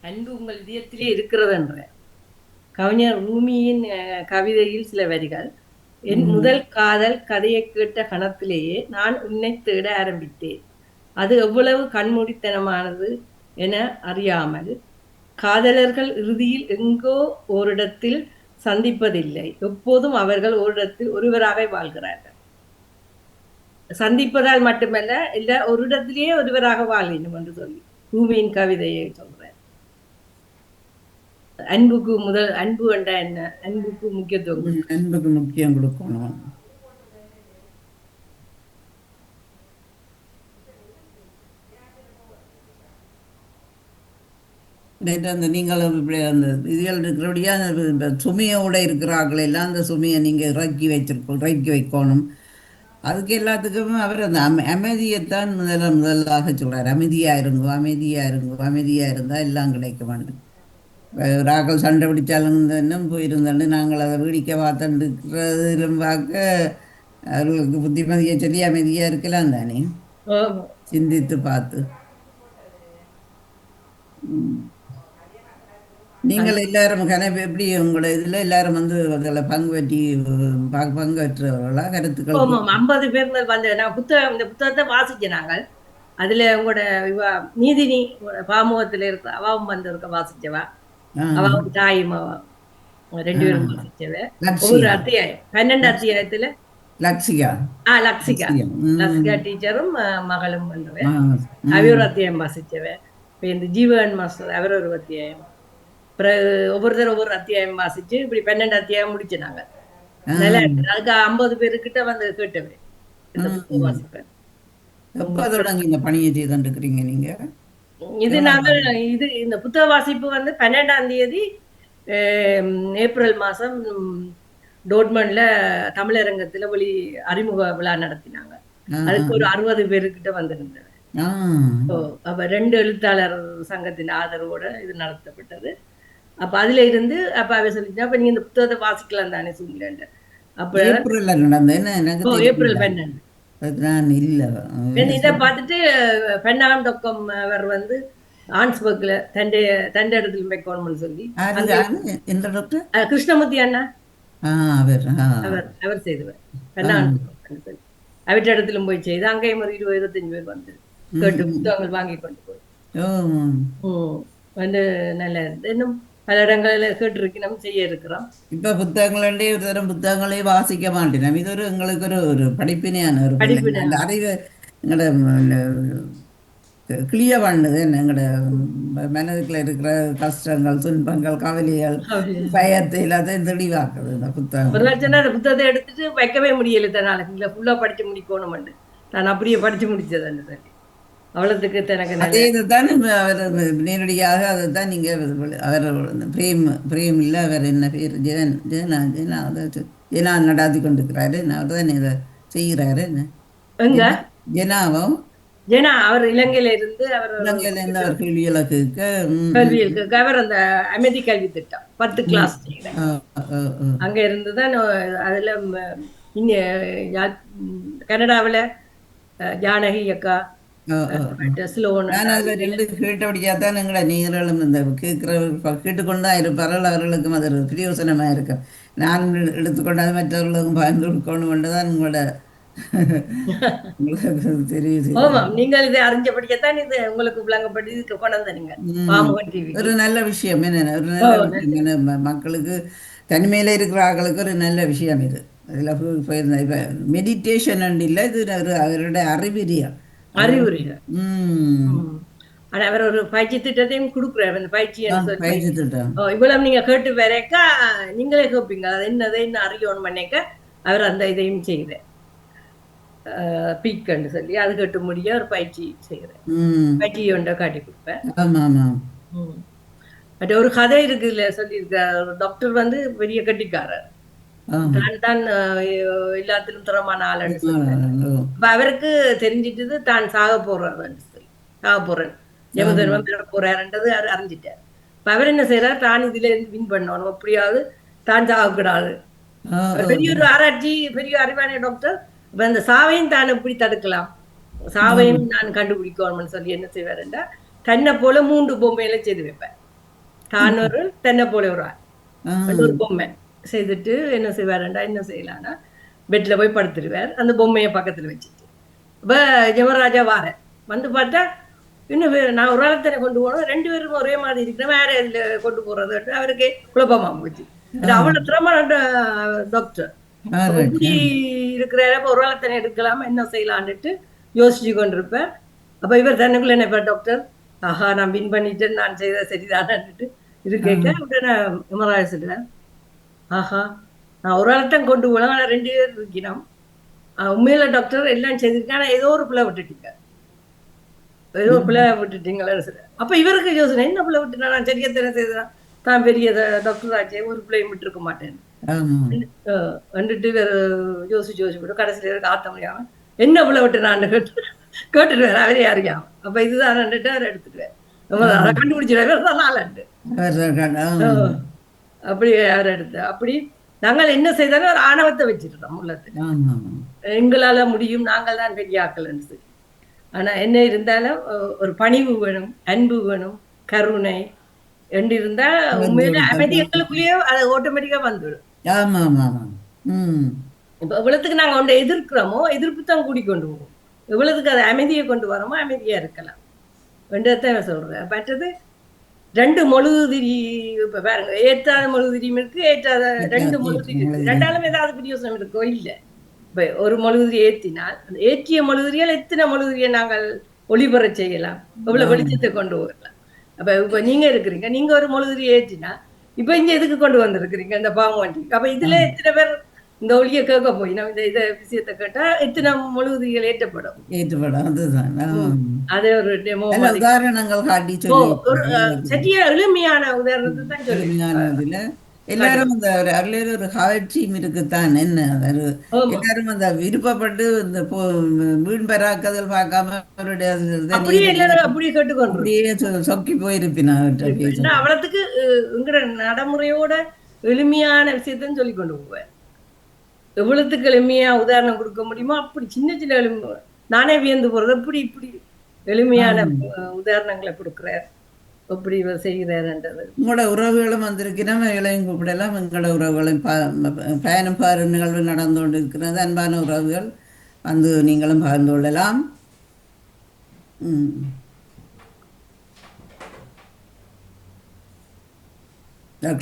Speaker 3: அன்பு உங்கள் இதயத்திலே இருக்கிறது என்ற கவிஞர் ரூமியின் கவிதையில் சில வரிகள். என் முதல் காதல் கதையை கேட்ட கணத்திலேயே நான் உன்னை தேட ஆரம்பித்தேன். அது எவ்வளவு கண்மூடித்தனமானது என அறியாமல் காதலர்கள் இறுதியில் எங்கோ ஓரிடத்தில் சந்திப்பதில்லை, எப்போதும் அவர்கள் ஓரிடத்தில் ஒருவராக வாழ்கிறார்கள். சந்திப்பதால் மட்டுமல்ல, இல்ல ஒரு இடத்திலேயே ஒருவராக வாழணும் என்று சொல்லி ரூமியின் கவிதையை சொல்றேன். அன்புக்கு அன்பு வேண்டா என்ன, அன்புக்கு முக்கியத்துவம்,
Speaker 2: அன்புக்கு முக்கியம் கொடுக்கணும். நேற்று அந்த நீங்கள் இப்படி அந்த இதுகள் இருக்கிறபடியா இந்த சுமையோட இருக்கிறார்கள் எல்லாம் அந்த சுமையை நீங்கள் இறக்கி வைக்கணும். அதுக்கு எல்லாத்துக்கும் அவர் அந்த அமைதியைத்தான் முதலாக சொல்றார். அமைதியாக இருங்கோ, அமைதியாக இருங்கோ, அமைதியாக இருந்தால் எல்லாம் கிடைக்கும். ராக்கள் சண்டை பிடிச்சாலும் இன்னும் போயிருந்தாண்டு நாங்கள் அதை வேடிக்கை பார்த்துருக்கிறதிலும் பார்க்க அவர்களுக்கு புத்திமதியை சொல்லி அமைதியாக இருக்கலாம் தானே,
Speaker 3: ஆமா.
Speaker 2: சிந்தித்து பார்த்து. நீங்கள் எல்லாரும் எப்படி உங்களோட இதில் எல்லாரும் வந்து அதில் பங்குபற்றவர்களா கருத்துக்கள்?
Speaker 3: ஆமா, 50 பேர் வந்து நான் இந்த புத்தகத்தை வாசிச்சேன் நாங்கள். அதுல உங்களோட நீதினி பாமுகத்துல இருக்க அவாவும் வந்து இருக்க வாசிச்சவா, அவாவும் தாயும் ரெண்டு பேரும் வாசிச்சவ. ஒவ்வொரு அத்தியாயம் 12 அத்தியாயத்துல
Speaker 2: லக்ஷிகா
Speaker 3: லக்ஷிகா டீச்சரும் மகளும் வந்தவ. அவர் ஒரு அத்தியாயம் வாசிச்சவ. இப்ப இந்த ஜீவன் மாஸ்டர் அவர் ஒரு அத்தியாயம். ஒவ்வொருத்தர் ஒவ்வொரு அத்தியாயம் வாசிச்சு இப்படி 12 அத்தியாயம் முடிச்சு நாங்க. நல்லா இருக்கு. அதுக்கு 50 பேருக்கிட்ட வந்து கேட்டவே வாசிப்பேன்.
Speaker 2: இந்த பணியை செய்துருக்கிறீங்க நீங்க?
Speaker 3: இது நாங்கள் இந்த புத்தக வாசிப்பு வந்து 12ஆம் தேதி ஏப்ரல் மாசம் டோட்மண்ட்ல தமிழரங்கத்துல அறிமுக விழா நடத்தினாங்க. அதுக்கு ஒரு 60 பேருக்கிட்ட வந்திருந்தது. அப்ப 2 எழுத்தாளர் சங்கத்தின் ஆதரவோட இது நடத்தப்பட்டது. அப்ப அதுல இருந்து அப்ப அவ சொல்லிச்சா, அப்ப நீங்க இந்த புத்தகத்தை வாசிக்கலாம் தானே சூழ்நிலை. அப்ப
Speaker 2: ஏப்ரல்ல நடந்தது.
Speaker 3: ஏப்ரல் 12 இதை பார்த்துட்டு பெண்ணாம் தொக்கம் அவர் வந்து ஆன்ஸ்பர்க்ல தண்டை இடத்துல வைக்கணும்னு சொல்லி கிருஷ்ணமூர்த்தி அண்ணா அவர் செய்தவர். பெண்ணாம் சொல்லி அவற்ற இடத்துல போய் செய்து அங்கேயும் ஒரு 20-25 பேர் வந்து கேட்டு புத்தகங்கள் வாங்கி கொண்டு போய் வந்து நல்லா இருந்து இன்னும் பல இடங்களில் கேட்டுருக்கணும் செய்ய இருக்கிறோம்.
Speaker 2: இப்ப புத்தகங்களே ஒரு தரம் புத்தகங்களே வாசிக்க மாட்டேன். இது ஒரு எங்களுக்கு ஒரு படிப்பினையான ஒரு அந்த அறிவு எங்களோட கிளியர் பண்ணுது. எங்களோட மனதுக்குள்ள இருக்கிற கஷ்டங்கள், துன்பங்கள், கவலைகள், பயத்தை எல்லாத்தையும் தெளிவாக்குது இந்த புத்தகம்.
Speaker 3: ஒரு லட்சம் அந்த புத்தகத்தை எடுத்துட்டு வைக்கவே முடியல. நாளைக்கு ஃபுல்லா படிச்சு முடிக்கணும். நான் அப்படியே படிச்சு முடிச்சது சொல்லி அவ்வளோத்துக்கு தனக்கு
Speaker 2: அதே இதுதான் அவர் நேரடியாக அதை தான் நீங்கள் அவர் பிரேம் இல்லை, அவர் என்ன பேர் ஜெனா நடாத்தி கொண்டிருக்கிறாரு. அவர் தான் இதை செய்கிறாரு. என்ன
Speaker 3: ஜெனா அவர் இலங்கையில இருந்து அவர் கேள்விகளுக்கு அவர் அந்த அமைதி கல்வி திட்டம் 10 கிளாஸ் அங்க இருந்துதான். அதுல கனடாவில் ஜானகி அக்கா
Speaker 2: கேட்டபடியாத்தான் எங்களை நீங்களும் இந்த கேட்டுக்கொண்டா இருப்பார்கள். அவர்களுக்கும் அது பிரயோசனமா இருக்கும். நான் எடுத்துக்கொண்டாது மற்றவர்களுக்கும் பகிர்ந்து கொடுக்கணும் என்றுதான் உங்களோட தெரியுது.
Speaker 3: நீங்கள் இதை அறிஞ்சபடியாத்தான் இது உங்களுக்கு விளங்கப்படி கொண்டு
Speaker 2: ஒரு நல்ல விஷயம். என்ன ஒரு நல்ல விஷயம், மக்களுக்கு தனிமையில இருக்கிற ஆக்களுக்கு ஒரு நல்ல விஷயம் இது. இதுல இப்ப மெடிடேஷன் இல்லை, இது அவருடைய அறிவுரியா
Speaker 3: அறிவுரைகள். ஆனா அவர் ஒரு பயிற்சி திட்டத்தையும் கொடுக்குறாரு. அந்த பயிற்சி திட்டம் இவ்வளவு நீங்க கேட்டு வரைக்கா நீங்களே கேட்பீங்க அது என்னதை என்ன அறியணும் பண்ணிக்க அவர் அந்த இதையும் செய்யற பீக்கன்னு சொல்லி அது கேட்டு முடிய ஒரு பயிற்சி செய்யறேன். பயிற்சி ஒன்றை காட்டி கொடுப்பேன். மற்ற ஒரு கதை இருக்கு இல்ல சொல்லியிருக்கார். ஒரு டாக்டர் வந்து பெரிய கட்டிக்காரர், தான் எல்லாத்திலும் திறமான ஆளுன்னு சொல்றாரு. அப்ப அவருக்கு தெரிஞ்சிட்டது தான் சாக போறேன் ஜெமதர்மம் பெற போறாருன்றது அவர் அறிஞ்சிட்டார். இப்ப அவர் என்ன செய்யறாரு, தான் இதுல இருந்து வின் பண்ணணும், அப்படியாவது தான் சாகக்கூடாது. பெரிய ஒரு ஆராய்ச்சி, பெரிய அறிவான டாக்டர். இப்ப அந்த சாவையும் தான் எப்படி தடுக்கலாம், சாவையும் நான் கண்டுபிடிக்கணும்னு சொல்லி என்ன செய்வாருன்னா, தன்னை போல 3 பொம்மையில செய்து வைப்பேன். தான் ஒரு தன்னை போல ஒரு ஆள் ஒரு பொம்மை செய்துட்டு என்ன செய்வாருண்டா, என்ன செய்யலான்னா பெட்ல போய் படுத்துருவார், அந்த பொம்மையை பக்கத்துல வச்சுட்டு. இப்ப ஜெமராஜா வந்து பார்த்தா இன்னும் நான் ஒரு ஆளத்தனை கொண்டு போனோம், 2 பேரும் ஒரே மாதிரி இருக்கிற வேற இதுல கொண்டு போறது அவருக்கு குழப்பமா போச்சு. அவ்வளவு திறமான டாக்டர் இப்படி இருக்கிற ஒரு ஆளத்தனை எடுக்கலாமா என்ன செய்யலான்ட்டு யோசிச்சு கொண்டிருப்பேன். அப்ப இவர் தன்னுக்குள்ள என்ன டாக்டர், ஆஹா நான் வின் பண்ணிட்டேன், நான் செய்த சரிதான்ட்டு இது கேட்க நான் ஜெமராஜா சொல்றேன், ஆஹா நான் ஒரு ஆளத்தான் கொண்டு போனேன், ஆனால் 2 பேர் இருக்கணும். உண்மையில டாக்டர் எல்லாம் செய்திருக்கேன், ஆனால் ஏதோ ஒரு பிள்ளை விட்டுட்டீங்க. ஏதோ பிள்ளை விட்டுட்டீங்களே அப்ப இவருக்கு யோசனை என்ன பிள்ளை விட்டுனா நான் சரியத்தனை செய்தான் தான் பெரிய டாக்டர் ஆச்சே ஒரு பிள்ளையும் விட்டுருக்க மாட்டேன் வந்துட்டு வேற யோசிச்சு விட்டு கடைசியில் இவருக்கு ஆத்த முடியாம என்ன பிள்ளை விட்டுனான்னு கேட்டுட்டு அவரே அறியாம அப்ப இதுதான் வந்துட்டு அவர் எடுத்துக்குவேன் அதை கண்டுபிடிச்சிருவேன் நாளாண்டு அப்படி அவர் எடுத்து அப்படி நாங்கள் என்ன செய்தாலும் ஒரு ஆணவத்தை வச்சுருக்கோம் உள்ளத்துல எங்களால முடியும் நாங்கள் தான் பெரிய ஆக்கலன்னு சொல்லி ஆனா என்ன இருந்தாலும் ஒரு பணிவு வேணும் அன்பு வேணும் கருணை என்று இருந்தா உண்மையில அமைதி எங்களுக்குள்ளேயே அது ஆட்டோமேட்டிக்கா வந்துடும் இப்ப எவ்வளவுக்கு நாங்க ஒன்றை எதிர்க்கிறோமோ எதிர்ப்பு தான் கூடிக்கொண்டு போவோம் எவ்வளவுக்கு அது அமைதியை கொண்டு வரோமோ அமைதியா இருக்கலாம் என்றதான் சொல்றேன் மற்றது ரெண்டு மொழுதிரி இப்ப பாருங்க ஏற்றாத மொழுதிரியும் இருக்கு ஏற்றாத ரெண்டு மொழுதிரி ரெண்டாலும் ஏதாவது பிரியோசனம் இருக்கோ இல்ல இப்ப ஒரு மொழுதிரி ஏற்றினால் அந்த ஏற்றிய மொழுதிரியால் எத்தனை மொழுதிரியை நாங்கள் ஒளிபெற செய்யலாம் எவ்வளவு வெளிச்சத்தை கொண்டு வரலாம் அப்ப இப்ப நீங்க இருக்கிறீங்க நீங்க ஒரு மொழுதிரி ஏற்றினா இப்ப இங்க எதுக்கு கொண்டு வந்திருக்கிறீங்க இந்த பாவம் வண்டி அப்ப இதுல எத்தனை பேர் இந்த ஒளியை கேட்க போய் நம்ம இந்த விஷயத்தை கேட்டா எத்தனை மொழுதிரிகள் ஏற்றப்படும் அதே ஒரு டெமோ
Speaker 2: உதாரணங்கள் காட்டி
Speaker 3: சரியா எளிமையான உதாரணத்தை தான் சொல்லி
Speaker 2: எல்லாரும் அந்த ஒரு கவர்ச்சியும் இருக்குத்தான் என்ன எல்லாரும் அந்த விருப்பப்பட்டு இந்த வீண் பெறாக்கதல் பார்க்காம அப்படியே சொக்கி போயிருப்பினா
Speaker 3: அவ்வளவுக்கு எங்கிற நடைமுறையோட எளிமையான விஷயத்தான் சொல்லி கொண்டு போவேன் எவ்வளவுக்கு எளிமையா உதாரணம் கொடுக்க முடியுமோ அப்படி சின்ன சின்ன எளிமை நானே வியந்து போறது இப்படி இப்படி எளிமையான உதாரணங்களை கொடுக்குறார் எப்படி செய்கிறாருன்றது
Speaker 2: உங்களோட உறவுகளும் வந்திருக்கிறோம் இளையும் கூப்பிடலாம் எங்களோட உறவுகளும் பயணம் பாரு நிகழ்வு நடந்து கொண்டு இருக்கிறது அன்பான உறவுகள் வந்து நீங்களும் பகிர்ந்து கொள்ளலாம்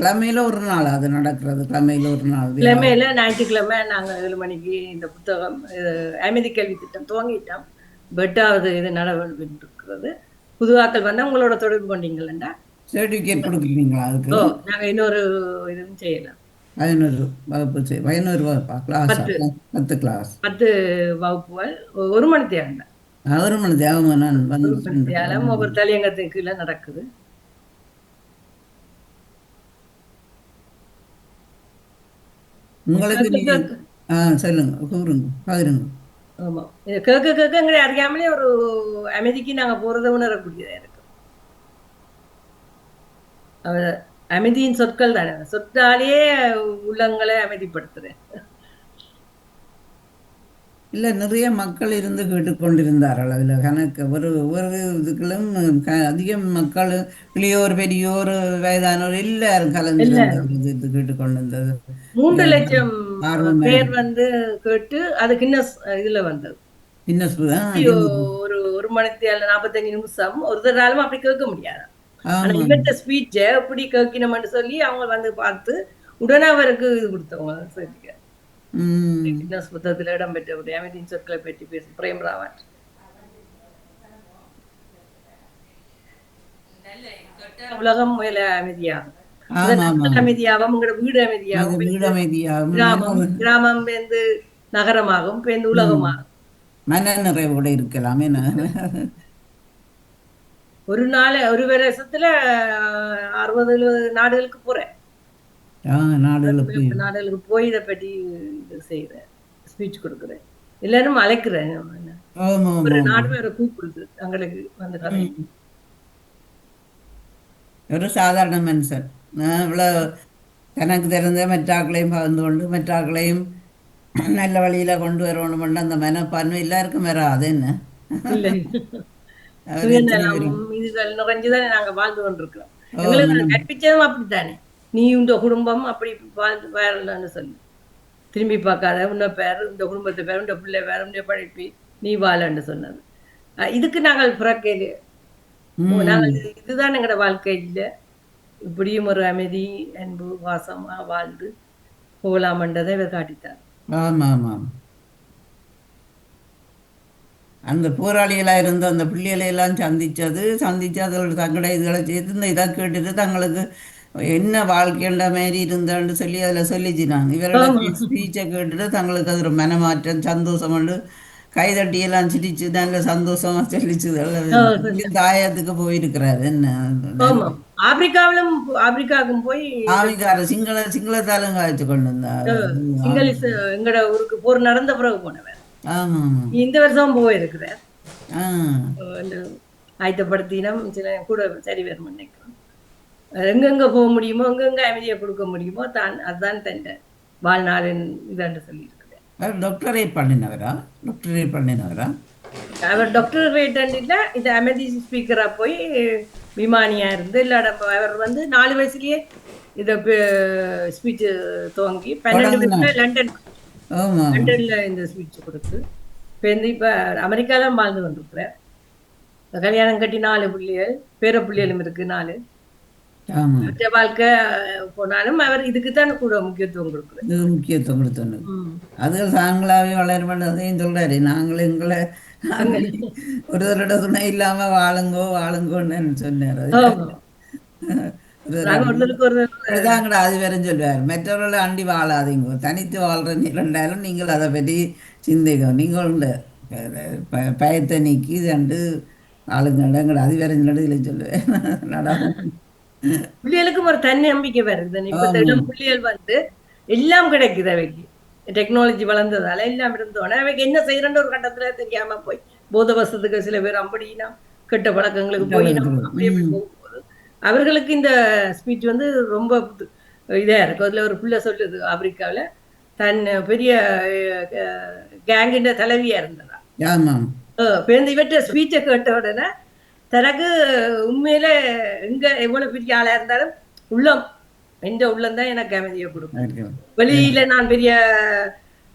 Speaker 2: கிழமையில ஒரு நாள் அது நடக்கிறது கிழமையில ஒரு நாள்
Speaker 3: கிழமையில ஞாயிற்றுக்கிழமை நாங்கள் 7 மணிக்கு இந்த புத்தகம் அமைதி கல்வி திட்டம் துவங்கிட்டோம் 8வது இது நடவடிக்கை இருக்கிறது புதுவாக்கள் வந்தா உங்களோட தொடர்பு கொண்டீங்களா
Speaker 2: சர்டிஃபிகேட் கொடுக்குறீங்களா அதுக்கு
Speaker 3: நாங்க இன்னொரு இதுவும் செய்யலாம்
Speaker 2: 11 வகுப்பு 11 வகுப்பா கிளாஸ் 10 கிளாஸ்
Speaker 3: 10 வகுப்புகள் 1 மணி தேவை
Speaker 2: 1 மணி தேவை நான் வந்து
Speaker 3: ஒவ்வொரு தலையங்கத்துக்கு கீழே நடக்குது
Speaker 2: உங்களுக்கு சொல்லுங்க கூறுங்க பகிருங்க
Speaker 3: ஆமா கேட்க கேட்க எங்களை அறியாமலே ஒரு அமைதிக்கு நாங்க போறதை உணரக்கூடியதா இருக்கு அமைதியின் சொற்கள் தானே சொற்காலேயே உள்ளங்களை அமைதிப்படுத்துறேன்
Speaker 2: இல்லை நிறைய மக்கள் இருந்து கேட்டுக்கொண்டிருந்தார்கள் அதில் கணக்கு ஒரு இதுக்களும் அதிகம் மக்கள் இளையோர் பெரியோர் வயதானோர் எல்லாரும் கலந்து கேட்டுக்கொண்டிருந்தது
Speaker 3: 3 லட்சம் பேர் வந்து கேட்டு அது கின்னஸ் இதுல வந்தது
Speaker 2: கின்னஸ்
Speaker 3: ஒரு மணி 45 நிமிஷம் ஒரு தராலும் அப்படி கேட்க முடியாது இவற்ற ஸ்பீச்ச எப்படி கேட்கணும்னு சொல்லி அவங்க வந்து பார்த்து உடனே அவருக்கு இது கொடுத்தவங்க சரிங்க கின்னஸ் புத்தகத்தில் இடம்பெற்ற ஒரு அமைதியின் சொற்களை பற்றி பேச பிரேம்ராவன் உலகம் மேல அமைதியாகும் அமைதியாகும் உங்களோட வீடு அமைதியாகும் கிராமம் பேருந்து நகரமாகும் பேருந்து உலகமாகும்
Speaker 2: மன நிறைவோட இருக்கலாம்
Speaker 3: ஒரு வருஷத்துல 60-70 நாடுகளுக்கு போறேன் நாடுகளுக்கு போய் இதை பற்றி இது செய்யறேன் ஸ்பீச் கொடுக்குறேன் எல்லாரும் அழைக்கிறேன் ஒரு நாடு வேற கூப்பிடுது தங்களுக்கு வந்து கதை
Speaker 2: ஒரு சாதாரண மனுஷன் இவ்வளவு தனக்கு தெரிந்த மற்றாக்களையும் பகிர்ந்து கொண்டு மற்றாக்களையும் நல்ல வழியில கொண்டு வரணும் அந்த மனப்பான்மை எல்லாருக்கும் வராது என்ன இதுகள் நிறைஞ்சுதானே நாங்க வாழ்ந்து கொண்டிருக்கிறோம் எங்களுக்கு கற்பிச்சதும் அப்படித்தானே நீ இந்த குடும்பம் அப்படி வாழ்ந்து வாழலான்னு சொல்லி திரும்பி பார்க்காத உன்ன பேர் இந்த குடும்பத்தை பேர் உண்ட பிள்ளை பேர் உண்ட படிப்பி நீ வாழன்னு சொன்னது இதுக்கு நாங்கள் பிறக்கையில நாங்கள் இதுதான் எங்களோட வாழ்க்கையில இப்படியும் ஒரு அமைதி அன்பு வாசமா வாழ்ந்து போகலாமன்றதை இவர் காட்டித்தார் அந்த போராளிகளாக இருந்த அந்த பிள்ளைகளை எல்லாம் சந்திச்சு அதோட தங்களோட இதுகளை சேர்த்து இந்த இதை கேட்டுட்டு தங்களுக்கு என்ன வாழ்க்கைன்ற மாதிரி இருந்தான்னு சொல்லி அதில் சொல்லிச்சுனாங்க இவரோட ஸ்பீச்சை கேட்டுட்டு தங்களுக்கு அது ஒரு மனமாற்றம் சந்தோஷம் கொண்டு கைதட்டி எல்லாம் சிரிச்சு நல்ல சந்தோஷமா சொல்லிச்சு
Speaker 3: ஓ, சரி.
Speaker 2: தாயத்துக்கு போயிருக்கிறாரு என்ன நல்ல
Speaker 3: ஆமாம். ஆப்பிரிக்காவிலும் ஆப்பிரிக்காவுக்கும் போய் இது
Speaker 2: ஆவிக்கார சிங்களத்தாலும் காய்ச்சி கொண்டு வந்தார்
Speaker 3: சிங்கள எங்கட ஊருக்கு போர் நடந்த பிறகு போனவர்.
Speaker 2: ஆமா ஆமா
Speaker 3: இந்த வருஷம் போயிருக்கிறார்.
Speaker 2: ஆ
Speaker 3: இந்த ஆயத்தப்படுத்தினம் சில கூட சரி வரும் நினைக்கிறோம். எங்கெங்க போக முடியுமோ எங்கெங்க அமைதியை கொடுக்க முடியுமோ தான் அதுதான் தன் வாழ்நாளின் இதாண்டு சொல்லியிருக்கிறார்.
Speaker 2: அவர் டாக்டரேட் பண்ணினவரா டாக்டரேட் பண்ணினவரா
Speaker 3: அவர் டாக்டர் ரேட்டன் இல்லை, இந்த அமைதி ஸ்பீக்கரா போய் விமானியா இருந்து இல்லாட அவர் வந்து 4 வயசுலயே இதை ஸ்பீச் துவங்கி 12 வயசுல
Speaker 2: ஆமா
Speaker 3: லண்டன்ல இந்த ஸ்பீச் கொடுத்து இப்ப அமெரிக்காதான் வாழ்ந்து கொண்டிருக்கிறார். கல்யாணம் கட்டி 4 பிள்ளைகள், பேர பிள்ளைகளும் இருக்கு 4.
Speaker 2: ஆமா
Speaker 3: மற்ற வாழ்க்கை போனாலும் அவர் இதுக்குத்தான் கூட முக்கியத்துவம் கொடுக்குறார்.
Speaker 2: இது முக்கியத்துவம் கொடுத்தோன்னு அது தாங்களாவே வளரும் அதையும் சொல்றாரு நாங்களும் எங்களை ஒருவரோட துணை இல்லாம வாழுங்கோன்னு சொன்னார்
Speaker 3: ஆமா. நாங்க ஒருத்தருக்கு ஒரு
Speaker 2: அதுதாங்கடா அது வேறும் சொல்லுவார் மற்றவர்களை அண்டி வாழாதீங்க தனித்து வாழ்ற இரண்டாலும் நீங்கள் அதை பற்றி சிந்திக்கும் நீங்கள் உண்டு பயத்தை நீக்கி தண்டு ஆளுங்கடங்கட அது வேற இதில் சொல்லுவேன் நடாவும்
Speaker 3: பிள்ளைகளுக்கும் ஒரு தன்னம்பிக்கை வருது. இப்ப இளம் பிள்ளைகள் வந்து எல்லாம் கிடைக்குது அவைக்கு. டெக்னாலஜி வளர்ந்ததால எல்லாம் இருந்தோன்னே அவைக்கு என்ன செய்யறன்ற ஒரு கட்டத்துல தெரியாம போய் போதவசத்துக்கு சில பேர் அப்படின்னா கெட்ட பழக்கங்களுக்கு போய் அப்படி போகும்போது அவர்களுக்கு இந்த ஸ்பீச் வந்து ரொம்ப இதா இருக்கும். அதுல ஒரு பிள்ளை சொல்லுது ஆப்பிரிக்காவில தன் பெரிய கேங்கின் தலைவியா இருந்ததா. இவற்ற ஸ்பீச்சை கேட்ட உடனே தனக்கு உண்மையில எங்க எவ்வளவு பெரிய ஆளா இருந்தாலும் எந்த உள்ளம் தான் எனக்கு அமைதியை கொடுக்கும். வெளியில நான் பெரிய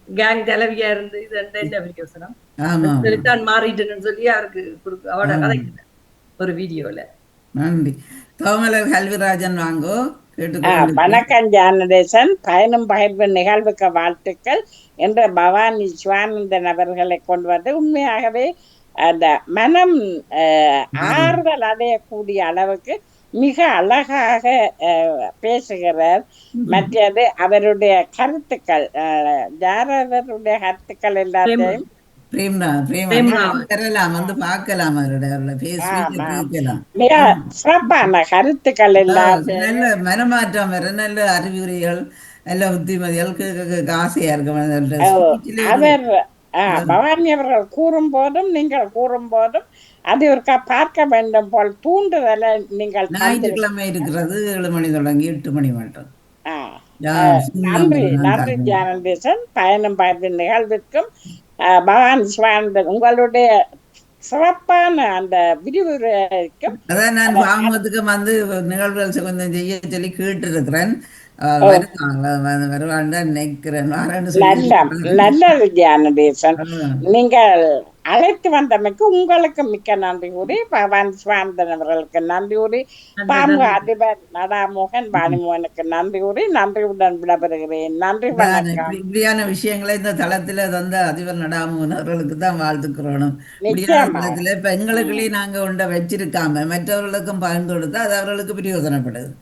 Speaker 3: கேங் தலைவியா இருந்து இது என்ன பெரிய யோசனம் தான் மாறிட்டேன்னு சொல்லி அவருக்கு அவட கதைக்கு ஒரு வீடியோல.
Speaker 2: நன்றி. கோமலர் கல்விராஜன் வாங்கோ.
Speaker 4: வணக்கம் ஜானதேசன். பயணம் பகிர்வு நிகழ்வுக்கு வாழ்த்துக்கள் என்ற பவானி சிவானந்தன் அவர்களை கொண்டு வந்து உண்மையாகவே அந்த மனம் ஆறுதல் அடையக்கூடிய அளவுக்கு மிக அழகாக பேசுகிறார். மற்றது அவருடைய கருத்துக்கள் அவருடைய கருத்துக்கள் எல்லாத்தையும் மிக சிறப்பான கருத்துக்கள் எல்லாம்
Speaker 2: மனமாற்றம் வர நல்ல அறிவுரைகள் நல்ல புத்திமதிகள் ஆசையா இருக்கு.
Speaker 4: அவர் பவானி அவர்கள் கூறும் போதும் நீங்கள் கூறும் போதும் அது ஒருக்கா பார்க்க வேண்டும் போல் தூண்டுதலை நீங்கள்
Speaker 2: ஞாயிற்றுக்கிழமை இருக்கிறது 7 மணி தொடங்கி 8 மணி மட்டும்.
Speaker 4: நன்றி நன்றி ஜானதேசன். பயணம் பகிர்வு நிகழ்விற்கும் பவானி சிவானந்தன் உங்களுடைய சிறப்பான அந்த விரிவுரைக்கும்
Speaker 2: அதான் நான் பாமத்துக்கு வந்து நிகழ்வுகள் கொஞ்சம் செய்ய சொல்லி கேட்டு இருக்கிறேன்.
Speaker 4: நல்லது ஜானதேசன். நீங்கள் அழைத்து வந்தமைக்கு உங்களுக்கு மிக்க நன்றி கூறி பவானி சிவானந்தன் அவர்களுக்கு நன்றி கூறி பாமக அதிபர் நடாமோகன் பாணிமோகனுக்கு நன்றி கூறி நன்றியுடன் விடப்பெறுகிறேன். நன்றி வணக்கம்.
Speaker 2: இப்படியான விஷயங்களை இந்த தளத்துல தந்த அதிபர் நடாமோகன் அவர்களுக்கு தான் வாழ்த்துக்கிறோம். இப்ப எங்களுக்குள்ளேயே நாங்க உண்ட வச்சிருக்காம மற்றவர்களுக்கும் பகிர்ந்து கொடுத்தா அது அவர்களுக்கு பிரயோஜனப்படுது.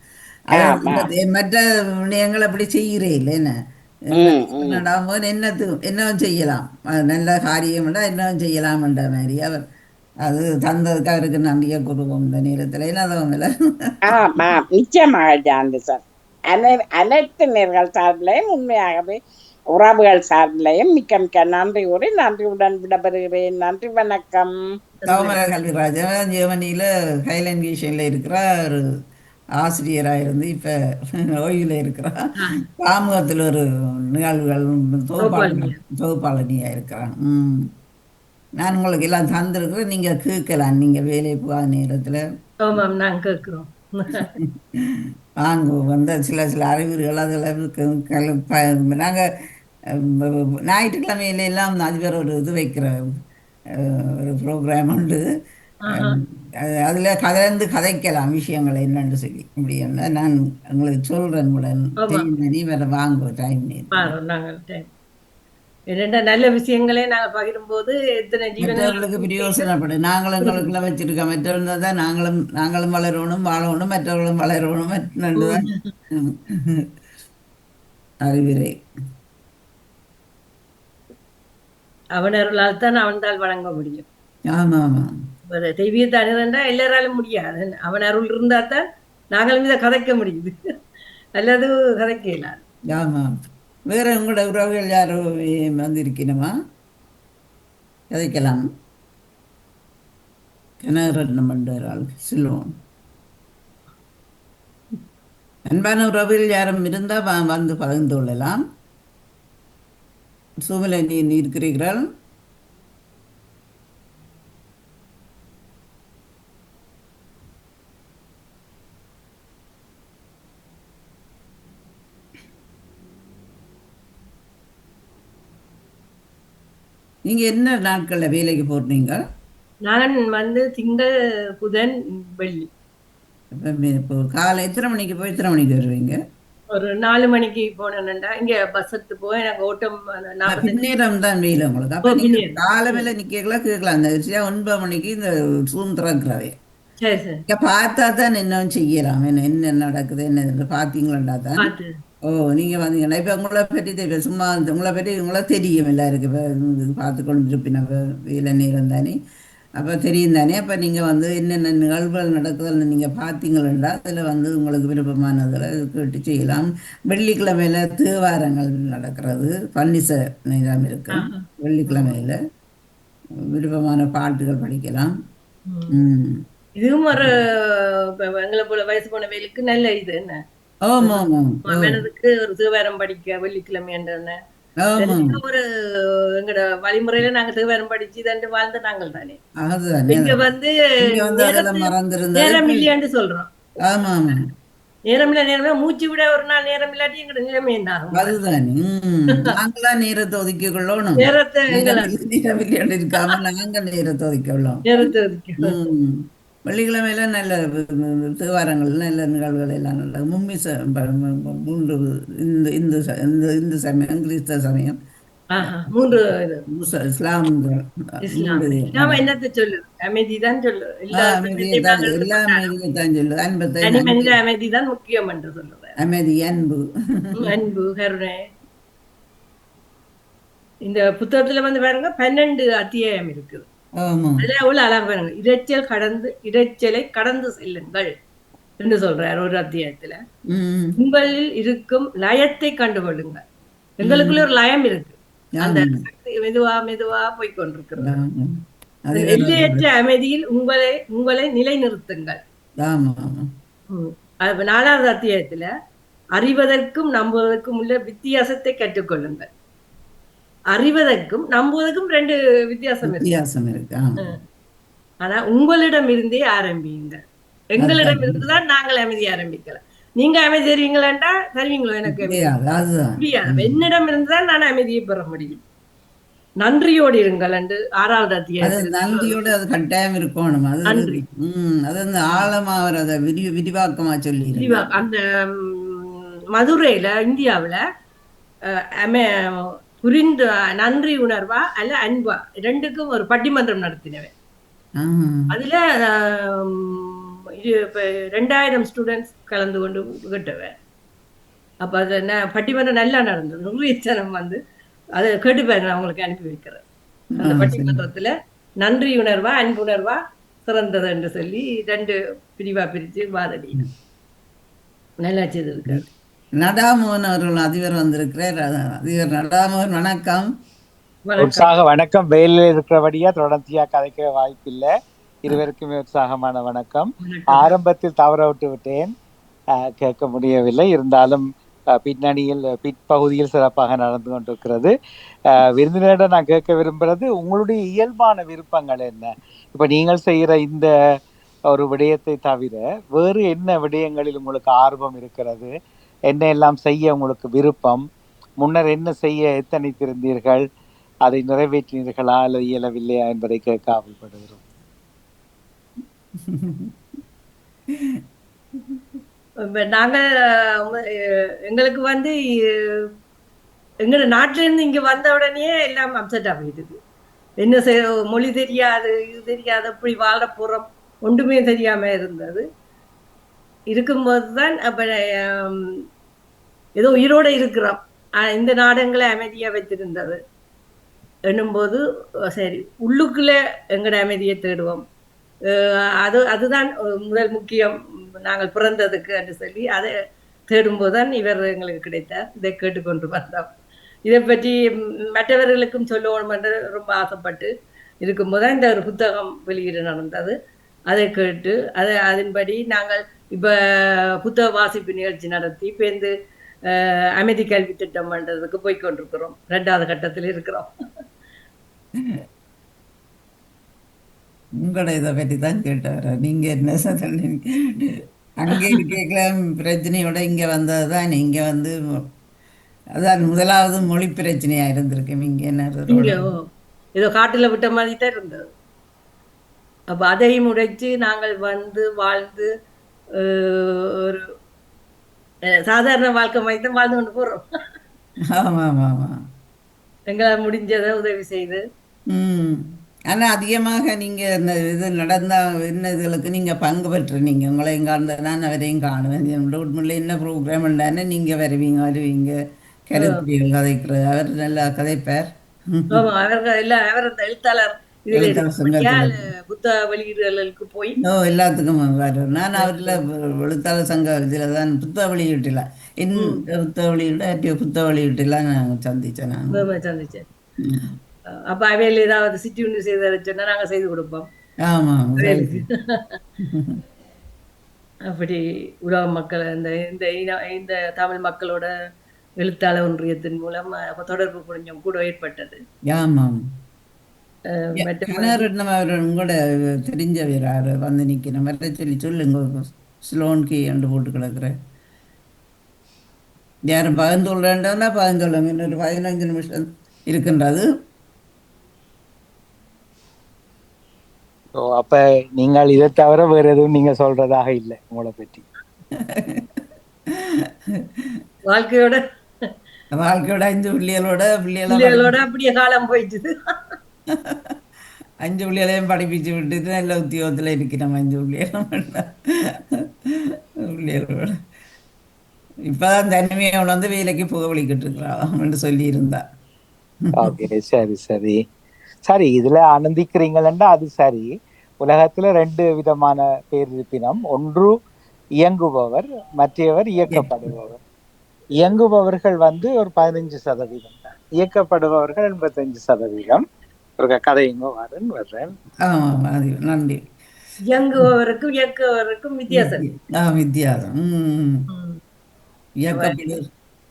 Speaker 2: மற்ற விடயங்கள் அப்படி செய்கிறே இல்லை என்ன நடாமோகன் என்னவும் செய்யலாம் நல்ல காரியம் என்னவும் செய்யலாம்ன்ற மாதிரி அவர் அது தந்ததுக்கு அவருக்கு நன்றியை கூறுவோம் இந்த நேரத்தில்.
Speaker 4: நிச்சயமாக ஜானதேசன் அனைத்து நேர்கள் சார்பிலையும் உண்மையாகவே உறவுகள் சார்பிலையும் மிக்க மிக்க நன்றி கூறி நன்றியுடன் விடப்பெறுகிறேன். நன்றி வணக்கம்.
Speaker 2: கோமலர் கல்விராஜன் ஜெர்மனியில ஹைலைன் கிஷன்ல இருக்கிற ஒரு ஆசிரியராக இருந்து இப்போ ஓய்வில் இருக்கிறான். பாமுகத்தில் ஒரு நிகழ்வுகள் தொகுப்பாளனியாக இருக்கிறான். நான் உங்களுக்கு எல்லாம் தந்திருக்கிறேன், நீங்கள் கேட்கலாம். நீங்கள் வேலை போகாத நேரத்தில் வாங்க வந்த சில அறிகுறிகள் அதில் நாங்கள் ஞாயிற்றுக்கிழமையில எல்லாம் அதிபர் ஒரு இது வைக்கிற ஒரு ப்ரோக்ராம் உண்டு. அதில் கதைக்கலாம் விஷயங்களை என்னன்னு சொல்லி இப்படி நான் உங்களுக்கு சொல்றேன். நீ வேற வாங்க டைம்
Speaker 3: நல்ல விஷயங்களே நாங்கள் பகிரும்போது
Speaker 2: மற்றவர்களுக்கு பிரயோசனப்படும். நாங்களும் எங்களுக்குள்ள வச்சிருக்கோம். மற்றவர்கள் தான் நாங்களும் வளரணும் வாழணும் மற்றவர்களும் வளரணும் அறிவுரை.
Speaker 3: அவனர்களால் தான் அவன்தால் வணங்க முடியும்.
Speaker 2: ஆமாம் ஆமாம்
Speaker 3: தெய்வீகத்தை அணுகண்டா எல்லாராலும் முடியாது. அவன் அருள் இருந்தா தான் நாங்களும் இதை கதைக்க முடியுது. அல்லது கதைக்க இயலாது.
Speaker 2: ஆமாம். வேற உங்களோட உறவுகள் யாரோ வந்திருக்கணுமா கதைக்கலாம்? கனகரட்னம் பண்டாரால் சொல்லுவோம். அன்பான உறவுகள் யாரும் இருந்தால் வந்து பகிர்ந்து கொள்ளலாம். சூமலை நீ இருக்கிறீர்கள்? நீங்க என்ன நாட்கள்ல வேலைக்கு போறீங்க?
Speaker 3: நான் வந்து திங்கள், புதன், வெள்ளி.
Speaker 2: இப்போ காலை எத்தனை மணிக்கு போய் எத்தனை மணிக்கு வருவீங்க?
Speaker 3: ஒரு 4 மணிக்கு போனேன்டா இங்க பஸ் எடுத்து போய் எனக்கு ஓட்டம் 45
Speaker 2: பின்னேரம் தான் வெயில் உங்களுக்கு. அப்ப நீங்க
Speaker 3: பின்னேரம்.
Speaker 2: காலவேல நிக்கலாம் கேட்கலாம். அந்த 9 மணிக்கு இந்த சூம் திறக்கிறவே
Speaker 3: சரி சரி
Speaker 2: இங்க பார்த்தா தான் என்ன செய்யலாம், என்ன நடக்குது என்ன பார்த்தீங்களா தான்.
Speaker 3: பார்த்து
Speaker 2: ஓ நீங்க வந்தீங்கன்னா இப்ப உங்களை பற்றி தெரியும், சும்மா உங்களை பற்றி உங்களை தெரியும் எல்லாருக்கு. இப்போ பார்த்து கொண்டு இருப்பின வேலை நேரம் தானே, அப்போ தெரியும் தானே. அப்போ நீங்கள் வந்து என்னென்ன நிகழ்வுகள் நடக்குதுன்னு நீங்கள் பார்த்தீங்களா அதில் வந்து உங்களுக்கு விருப்பமானதில் கேட்டு செய்யலாம். வெள்ளிக்கிழமையில தேவாரங்கள் நடக்கிறது, பன்னிச நேரம் இருக்கு. வெள்ளிக்கிழமையில விருப்பமான பாட்டுகள் படிக்கலாம்.
Speaker 3: இதுவும் ஒரு எங்களை போல வயசு போன வேலுக்கு நல்ல இது என்ன
Speaker 2: ஆமாம் ஆமாம்
Speaker 3: மனதுக்கு ஒரு தேவாரம் படிக்க வெள்ளிக்கிழமை என்ற
Speaker 2: ஆமாம்
Speaker 3: ஒரு எங்கட வழிமுறையில நாங்க தேவாரம் படிச்சு தண்டு வாழ்ந்த நாங்கள் தானே.
Speaker 2: அதுதானே.
Speaker 3: இங்க வந்து
Speaker 2: நீங்க வந்து அதெல்லாம் மறந்துருந்தது.
Speaker 3: நேரம் இல்லையான்னு சொல்றோம்.
Speaker 2: ஆமா ஆமா
Speaker 3: நேரம் இல்ல நேரம் மூச்சு விட ஒரு நாள் நேரம் இல்லாட்டி எங்கட நிலைமை என்ன ஆகும்?
Speaker 2: அதுதானே. நாங்களாம் நேரத்தை ஒதுக்கி கொள்ளணும்.
Speaker 3: நேரத்தை
Speaker 2: நேரம் இல்லையாண்டு இருக்காம நாங்க நேரத்தை ஒதுக்கி கொள்ளணும்.
Speaker 3: நேரத்தை ஒதுக்கி
Speaker 2: வெள்ளிக்கிழமையில நல்ல தேவாரங்கள் நல்ல நிகழ்வுகள் எல்லாம் நல்ல மும்மிச மூன்று இந்த இந்து இந்த இந்து சமயம், கிறிஸ்தவ சமயம்,
Speaker 3: மூன்று
Speaker 2: இஸ்லாம்
Speaker 3: இஸ்லாம் என்னத்தை சொல்லு? அமைதிதான் சொல்லு.
Speaker 2: எல்லா அமைதியைத்தான் சொல்லுது. அன்பத்தை
Speaker 3: மனித அமைதிதான் முக்கியம் என்று சொல்லுவேன்.
Speaker 2: அமைதி, அன்பு,
Speaker 3: அன்பு, கருணை. இந்த புத்தகத்துல வந்து பாருங்க 12 அத்தியாயம் இருக்குது. அதுல எவ்வளவு அழகா பாருங்க, இரைச்சலை கடந்து செல்லுங்கள் என்று சொல்றாரு ஒரு அத்தியாயத்துல. உங்களில் இருக்கும் லயத்தை கண்டுகொள்ளுங்க. எங்களுக்குள்ள ஒரு லயம் இருக்கு, அந்த மெதுவா மெதுவா போய்கொண்டிருக்கிறது. எல்லையற்ற அமைதியில் உங்களை நிலைநிறுத்துங்கள். 4வது அத்தியாயத்துல அறிவதற்கும் நம்புவதற்கும் உள்ள வித்தியாசத்தை கற்றுக்கொள்ளுங்கள். அறிவதற்கும் நம்புவதற்கும் 2 வித்தியாசம் இருக்கு. ஆனா உங்களிடம் இருந்தே ஆரம்பியுங்க. எங்களிடம் இருந்துதான் நாங்கள் அமைதி ஆரம்பிக்கலாம். நீங்க அமைதி தருவீங்களா தருவீங்களோ? எனக்கு முடியாது. என்னிடம் இருந்துதான் நான் அமைதியை பெற முடியும். நன்றியோடு இருங்கள் என்று 6வது அத்தியாயம்.
Speaker 2: நன்றியோடு அது கட்டாயம் இருக்கணும். நன்றி அது அந்த ஆழமா அதை விரிவாக்கமா சொல்லி
Speaker 3: அந்த மதுரையில இந்தியாவுல புரிந்து நன்றி உணர்வா அல்ல அன்பா 2க்கும் ஒரு பட்டிமன்றம் நடத்தினவன். அதுல 2000 ஸ்டூடெண்ட்ஸ் கலந்து கொண்டு கேட்டவன். அப்ப அது பட்டிமன்றம் நல்லா நடந்தது. நூறு வந்து அதை கேட்டுப்பாரு, நான் அவங்களுக்கு அனுப்பி வைக்கிறேன். அந்த பட்டிமன்றத்துல நன்றி உணர்வா அன்புணர்வா சிறந்தது என்று சொல்லி 2 பிரிவா பிரிச்சு வாதடி நல்லா செய்திருக்காரு.
Speaker 2: நடாமோகன் அவர்கள் அதிபர் வந்திருக்கிறார். அதிபர் நடாமோகன் வணக்கம்.
Speaker 5: உற்சாக வணக்கம். வெயிலில் இருக்கிறபடியா தொடர்ச்சியா கதைக்க வாய்ப்பில்லை. இருவருக்குமே உற்சாகமான வணக்கம். ஆரம்பத்தில் தவற விட்டு விட்டேன், கேட்க முடியவில்லை. இருந்தாலும் பின்னணியில் பிற்பகுதியில் சிறப்பாக நடந்து கொண்டிருக்கிறது. விருந்தினரிடம் நான் கேட்க விரும்புகிறது, உங்களுடைய இயல்பான விருப்பங்கள் என்ன? இப்ப நீங்கள் செய்கிற இந்த ஒரு விடயத்தை தவிர வேறு என்ன விடயங்களில் உங்களுக்கு ஆர்வம் இருக்கிறது? என்ன எல்லாம் செய்ய உங்களுக்கு விருப்பம்? முன்னர் என்ன செய்ய எத்தனைத்திருந்தீர்கள்? அதை நிறைவேற்றினீர்களா அல்லது இயலவில்லையா என்பதை கேட்க ஆவல்படுகிறோம்.
Speaker 3: நாங்கள் எங்களுக்கு வந்து எங்களோட நாட்டில இருந்து இங்க வந்த உடனே எல்லாம் அப்செட் ஆகிடுது. என்ன செய்ய, மொழி தெரியாது, இது தெரியாது, அப்படி வாழ போறோம், ஒன்றுமே தெரியாம இருந்தது. இருக்கும்போதுதான் அப்ப ஏதோ உயிரோட இருக்கிறோம். இந்த நாடங்களை அமைதியா வைத்திருந்தது. எண்ணும்போது சரி உள்ளுக்குள்ளே எங்கட அமைதியை தேடுவோம். அதுதான் முதல் முக்கியம் நாங்கள் பிறந்ததுக்கு என்று சொல்லி அதை தேடும்போது தான் இவர் எங்களுக்கு கிடைத்தார். இதை கேட்டுக்கொண்டு வந்தோம். இதை பற்றி மற்றவர்களுக்கும் சொல்லணும் என்று ரொம்ப ஆசைப்பட்டு இருக்கும்போது தான் இந்த ஒரு புத்தகம் வெளியீடு நடந்தது. அதை கேட்டு அதன்படி நாங்கள் இப்போ புத்தக வாசிப்பு நிகழ்ச்சி நடத்தி பேருந்து அமைதி கல்வி திட்டம் பண்றதுக்கு போய்கொண்டிருக்கிறோம். 2வது கட்டத்தில் இருக்கிறோம்.
Speaker 2: உங்களோட இதை பற்றி தான் கேட்டவர நீங்க என்ன சொன்னீங்க? அங்கே இருக்க பிரச்சனையோட இங்க வந்தது தான். இங்க வந்து அதான் முதலாவது மொழி பிரச்சனையா இருந்திருக்கு இங்க என்ன
Speaker 3: ஏதோ காட்டுல விட்ட மாதிரி தான் இருந்தது. அப்ப அதையும் உடைச்சு நாங்கள் வந்து வாழ்ந்து ஒரு சாதாரண வாழ்க்கை மாதிரி தான் வாழ்ந்து கொண்டு போறோம்.
Speaker 2: ஆமா ஆமா ஆமா.
Speaker 3: எங்களால் முடிஞ்சதை உதவி செய்து.
Speaker 2: ஆனா அதிகமாக நீங்க இந்த இது நடந்த என்ன இதுகளுக்கு நீங்க பங்கு பெற்றுனீங்க. உங்களையும் காண்ட நான் அவரையும் காணுவேன். உண்மையில என்ன ப்ரோக்ராம் இருந்தானே நீங்க வருவீங்க கருத்துரியல் கதைக்கிறது. அவர் நல்லா கதைப்பார்.
Speaker 3: ஆமா அவர்கள் எல்லாம் அவர் அந்த எழுத்தாளர் புத்தக வெளியீடுகளுக்கு போய்
Speaker 2: எல்லாத்துக்கும் வர்றாரு. நான் அவர்ல எழுத்தாளர் சங்க இதுல தான் புத்தக வெளியீட்டுல புத்தக வெளியீட்டு புத்தக வெளியீட்டுலாம் நான் சந்திச்சேன். நான்
Speaker 3: சந்திச்சேன். அப்ப அவையில் ஏதாவது சிட்டி ஒன்று செய்து சொன்னா நாங்க செய்து கொடுப்போம்.
Speaker 2: ஆமா
Speaker 3: அப்படி உலக மக்கள் இந்த தமிழ் மக்களோட எழுத்தாளர் ஒன்றியத்தின் மூலம் தொடர்பு கொஞ்சம் கூட ஏற்பட்டது.
Speaker 2: ஆமாம். உங்களோட தெரிஞ்சவர் வந்து நிக்கிறேன் வர சொல்லுங்க. ஸ்லோன்கி என்று போட்டு கிடக்குறேன். யாரும் பகிர்ந்துள்ளா பகிர்ந்துள்ளுங்க. இன்னொரு 15 நிமிஷம் இருக்கின்றது.
Speaker 5: அப்ப நீங்கள் இதை தவிர வேற எதுவும் நீங்க சொல்றதாக இல்லை உங்களை பற்றி?
Speaker 3: வாழ்க்கையோட
Speaker 2: 5 பிள்ளைகளோட
Speaker 3: அப்படியே காலம் போயிடுது.
Speaker 2: 5 பிள்ளைகளையும் படிப்பிச்சு விட்டுட்டு நல்ல உத்தியோகத்துல இருக்கிறோம். 5 பிள்ளைகளோட இப்பதான் தனிமையை வந்து வேலைக்கு புக வலிக்கிட்டு இருக்கிறான் சொல்லி இருந்தா.
Speaker 5: சரி சரி சரி. இதுல ஆனந்திக்கிறீங்களா? அது சரி. உலகத்துல 2 விதமான பேர் இருப்பினம். ஒன்று இயங்குபவர், மற்றவர் இயக்கப்படுபவர். இயங்குபவர்கள் வந்து ஒரு 15%, இயக்கப்படுபவர்கள் 85%. ஒரு கதைங்க வர்றேன்.
Speaker 2: நன்றி.
Speaker 3: இயங்குபவருக்கும் இயக்குபவருக்கும்
Speaker 2: வித்தியாசம்.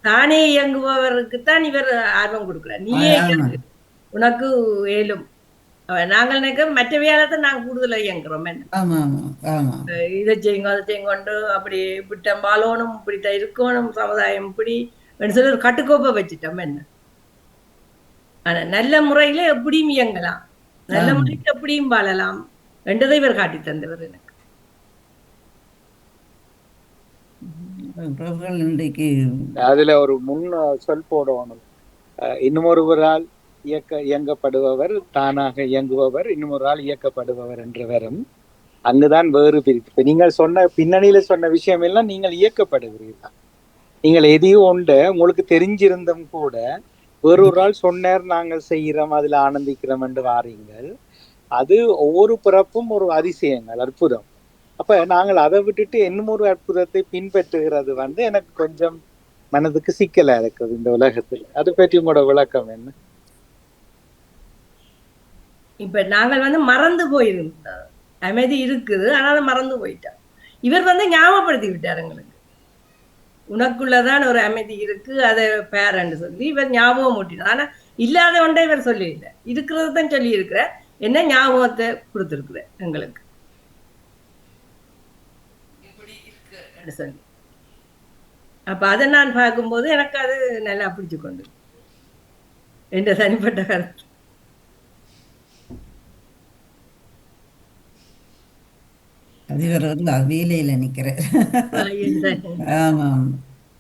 Speaker 3: தானே இயங்குபவருக்கு தான் இவர் ஆர்வம் கொடுக்கிறார். நீயே உனக்கு ஏலும். நாங்கள் நினைக்க மற்றவையால நாங்க கூடுதலா இயங்குறோம். இதை செய்யுங்க அதை செய்யுங்கொண்டு அப்படி இப்படி வாழணும், இப்படித்தான் இருக்கணும், சமுதாயம் இப்படி சொல்லி ஒரு கட்டுக்கோப்பை வச்சுட்டோம். என்ன ஆனா நல்ல முறையில எப்படியும் இயங்கலாம், நல்ல முறையில எப்படியும் வாழலாம் என்றதை இவர் காட்டி தந்தவர் எனக்கு.
Speaker 5: அதுல ஒரு முன் சொல் போடணும். இன்னுமொருவரால் இயங்கப்படுபவர், தானாக இயங்குபவர், இன்னொரு ஆள் இயக்கப்படுபவர் என்று வரும். அங்குதான் வேறு பிரிப்பு. நீங்கள் சொன்ன பின்னணியில சொன்ன விஷயம் எல்லாம் நீங்கள் இயக்கப்படுகிறீர்கள். நீங்கள் எதையும் ஒன்று உங்களுக்கு தெரிஞ்சிருந்தும் கூட வேறொரு ஆள் சொன்னார் நாங்கள் செய்கிறோம் அதுல ஆனந்திக்கிறோம் என்று வாரீங்கள். அது ஒவ்வொரு பிறப்பும் ஒரு அதிசயங்கள், அற்புதம். அப்ப நாங்கள் அதை விட்டுட்டு இன்னும் ஒரு அற்புதத்தை பின்பற்றுகிறது வந்து எனக்கு கொஞ்சம் மனதுக்கு சிக்கலா இருக்குது இந்த உலகத்தில். அது பற்றி உங்களோட விளக்கம் என்ன?
Speaker 3: இப்ப நாங்கள் வந்து மறந்து போயிருந்தோம். அமைதி இருக்குது, ஆனாலும் மறந்து போயிட்டோம். இவர் வந்து ஞாபகப்படுத்தி விட்டார் எங்களுக்கு. உனக்குள்ளதான் ஒரு அமைதி இருக்கு, அதை பேரன்னு சொல்லி இவர் ஞாபகம் ஊட்டினார். ஆனா இல்லாத ஒன்றை இவர் சொல்லி இல்லை, இருக்கிறது தான் சொல்லி இருக்கிற. என்ன ஞாபகத்தை கொடுத்துருக்குற எங்களுக்கு சொல்லி. அப்ப அதை நான் பார்க்கும்போது எனக்கு அது நல்லா பிடிச்சு கொண்டு என்ற தனிப்பட்ட கருத்து.
Speaker 2: வேலையில நிக்கிறேன்.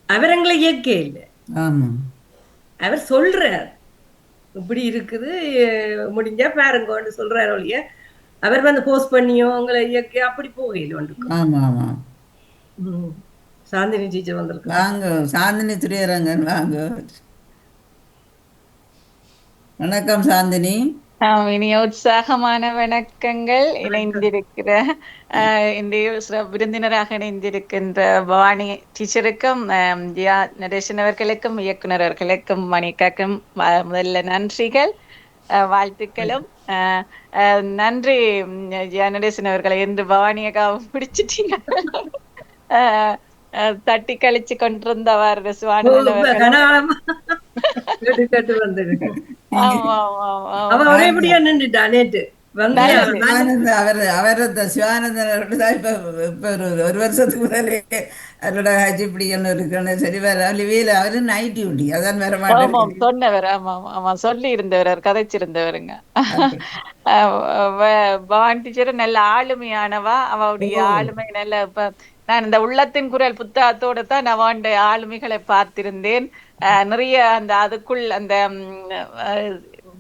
Speaker 3: அவர் எங்களை இயக்க இல்லை, அவர் சொல்றார் இப்படி இருக்குது முடிஞ்சா பாருங்கன்னு சொல்றாரு ஒழிய அவர் வந்து போஸ்ட் பண்ணியோ உங்களை இயக்க அப்படி போகையில் ஒன்று. சாந்தினி டீச்சர் வந்திருக்கு.
Speaker 2: வாங்க சாந்தினி துறையரங்கன் வாங்க. வணக்கம் சாந்தினி.
Speaker 6: இனிய உற்சாகமான வணக்கங்கள். இணைந்திருக்கிற இன்றைய விருந்தினராக இணைந்திருக்கின்ற பவானி டீச்சருக்கும் ஜியா நடேசன் அவர்களுக்கும் இயக்குனர் அவர்களுக்கும் மணிக்காக்கும் முதல்ல நன்றிகள், வாழ்த்துக்களும். நன்றி ஜியா நடேசன் அவர்களை. என்று பவானியக்காவும் பிடிச்சிட்டீங்க. தட்டி கழிச்சு கொண்டிருந்தவர் சுவானந்தன் அவர்கள்.
Speaker 3: கேட்டு வந்துடுங்க.
Speaker 6: ஆமா ஆமா ஆமா.
Speaker 3: அவன் ஒரேபடியா நின்றுட்டா நேற்று வந்து
Speaker 2: சிவானந்தன் தான் இப்ப ஒரு வருஷத்துக்கு முதலே அவரோட ஹஜிப்பிடின்னு இருக்கணும். சரி, வேற வேலை அவரு நைட் டியூட்டி, அதான் வேற மாட்டேன்
Speaker 6: சொன்னவர். ஆமா ஆமா சொல்லி இருந்தவர், கதைச்சிருந்தவருங்க. பவான் டீச்சர் நல்ல ஆளுமையானவா. அவருடைய ஆளுமை நல்ல. இப்ப நான் இந்த உள்ளத்தின் குரல் புத்தகத்தோட தான் அவனுடைய ஆளுமைகளை பார்த்திருந்தேன். நிறைய அந்த அதுக்குள் அந்த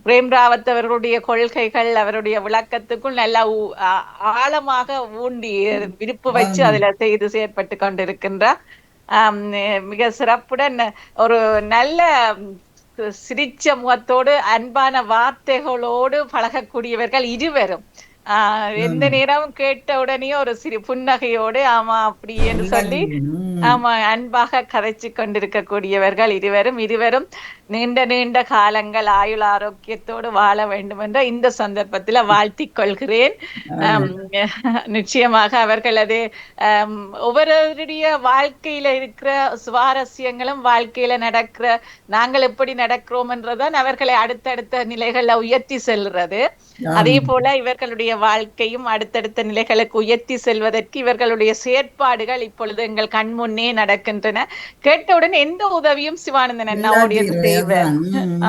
Speaker 6: பிரேம் ராவத் அவர்களுடைய கொள்கைகள், அவருடைய விளக்கத்துக்குள் நல்லா ஆழமாக ஊண்டி விருப்பு வச்சு அதுல செய்து செயற்பட்டு கொண்டிருக்கின்றார். மிக சிறப்புடன் ஒரு நல்ல சிரிச்ச முகத்தோடு அன்பான வார்த்தைகளோடு பழகக்கூடியவர்கள் இருவரும். எந்த நேரமும் கேட்ட உடனே ஒரு சிறு புன்னகையோடு ஆமா அப்படி என்று சொல்லி ஆமா அன்பாக கதைச்சு கொண்டிருக்கக்கூடியவர்கள் இருவரும் நீண்ட நீண்ட காலங்கள் ஆயுள் ஆரோக்கியத்தோடு வாழ வேண்டும் என்ற இந்த சந்தர்ப்பத்துல வாழ்த்திக் கொள்கிறேன். நிச்சயமாக அவர்களது ஒவ்வொருடைய வாழ்க்கையில இருக்கிற சுவாரஸ்யங்களும், வாழ்க்கையில நடக்கிற நாங்கள் எப்படி நடக்கிறோம் என்றதான் அவர்களை அடுத்தடுத்த நிலைகள்ல உயர்த்தி செல்றது. அதே போல இவர்களுடைய வாழ்க்கையும் அடுத்தடுத்த நிலைகளுக்கு உயர்த்தி செல்வதற்கு இவர்களுடைய செயற்பாடுகள் இப்பொழுது எங்கள் கண் முன்னே நடக்கின்றன. கேட்டவுடன் எந்த உதவியும் சிவானந்தன் அண்ணாவுடைய செய்வார்.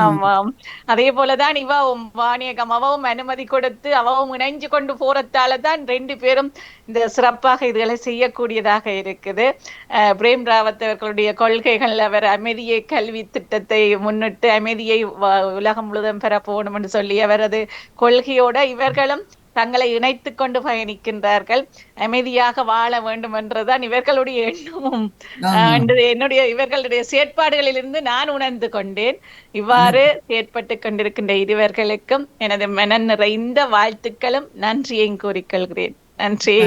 Speaker 6: ஆமாம், அதே போலதான் இவவும் வாணியகம் அவவும் அனுமதி கொடுத்து அவவும் இணைஞ்சு கொண்டு போறதாலதான் 2 பேரும் இந்த சிறப்பாக இதுகளை செய்யக்கூடியதாக இருக்குது. பிரேம் ராவத் அவர்களுடைய கொள்கைகள், அவர் அமைதியை கல்வி திட்டத்தை முன்னிட்டு அமைதியை உலகம் முழுவதும் பெற போகணும் என்று சொல்லி அவரது கொள்கையோட இவர்களும் தங்களை இணைத்து கொண்டு பயணிக்கின்றார்கள். அமைதியாக வாழ வேண்டும் என்றுதான் இவர்களுடைய எண்ணமும் இவர்களுடைய செயற்பாடுகளிலிருந்து நான் உணர்ந்து கொண்டேன். இவ்வாறு செயற்பட்டு கொண்டிருக்கின்ற இருவர்களுக்கும் எனது மன நிறைந்த வாழ்த்துக்களும் நன்றியையும் கூறிக்கொள்கிறேன். நன்றி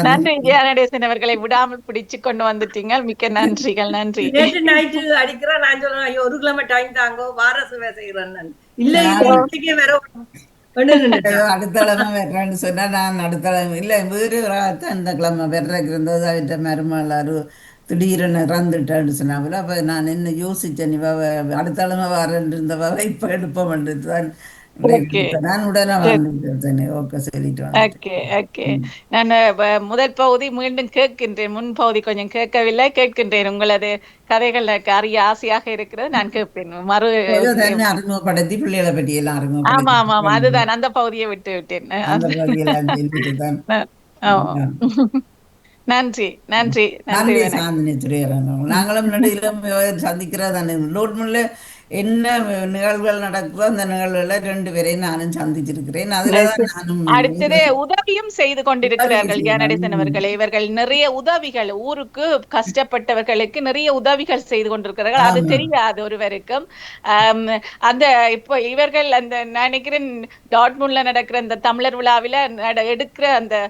Speaker 6: நன்றி ஜெயா நடேசன் அவர்களை விடாமல் பிடிச்சு கொண்டு வந்துட்டீங்க. மிக்க நன்றிகள். நன்றி.
Speaker 3: நேற்று நைட்டு அடிக்கிறேன், நான் சொல்றேன் ஐயோ 1 கிலோமீட்டர் டைம் தாங்கோ வார சேவை செய்யறேன். இல்ல வேற
Speaker 2: அடுத்தளமா வெட்டுறான்னு சொன்னா நான் அடுத்தளம் இல்லை வேறு அந்த கிழமை வெட்டுறக்கு இருந்தது. அவற்ற மருமலாரு திடீரென இறந்துட்டான்னு சொன்னாங்களோ. அப்போ நான் என்ன யோசிச்சேன், இவ அடுத்தளமா வரேன் இருந்தவ இப்போ எடுப்போம்ன்றது தான் நான் உடனே வந்துட்டேன். ஓகே சொல்லிட்டு
Speaker 6: நான் முதல் பகுதி மீண்டும் கேட்கின்றேன், முன் பகுதி கொஞ்சம் கேட்கவில்லை, கேட்கின்றேன். உங்களது கதைகள் எனக்கு அறிய ஆசையாக இருக்கிறது, நான் கேட்பேன்.
Speaker 2: அறிமுகப்படுத்தி பிள்ளைகளை பற்றி எல்லாம்
Speaker 6: ஆமா ஆமா ஆமா அதுதான் அந்த பகுதியை விட்டு விட்டேன். நன்றி நன்றி நன்றி
Speaker 2: சாந்தினி துறையரங்கம். நாங்களும் நடுவிலும் சந்திக்கிறதானே லோட்முல்ல என்ன நிகழ்வுகள் நடக்குதோ அந்த நிகழ்வுகளை 2 பேரையும் நானும் சந்திச்சிருக்கிறேன்.
Speaker 6: அடுத்தது உதவியும் செய்து கொண்டிருக்கிறார்கள் ஜெயநடேசன் அவர்களே. இவர்கள் நிறைய உதவிகள், ஊருக்கு கஷ்டப்பட்டவர்களுக்கு நிறைய உதவிகள் செய்து கொண்டிருக்கிறார்கள். அது தெரியாது ஒருவருக்கும். அந்த இப்போ இவர்கள் அந்த நினைக்கிறேன் டாட்முன்ல நடக்கிற அந்த தமிழர் விழாவில எடுக்கிற அந்த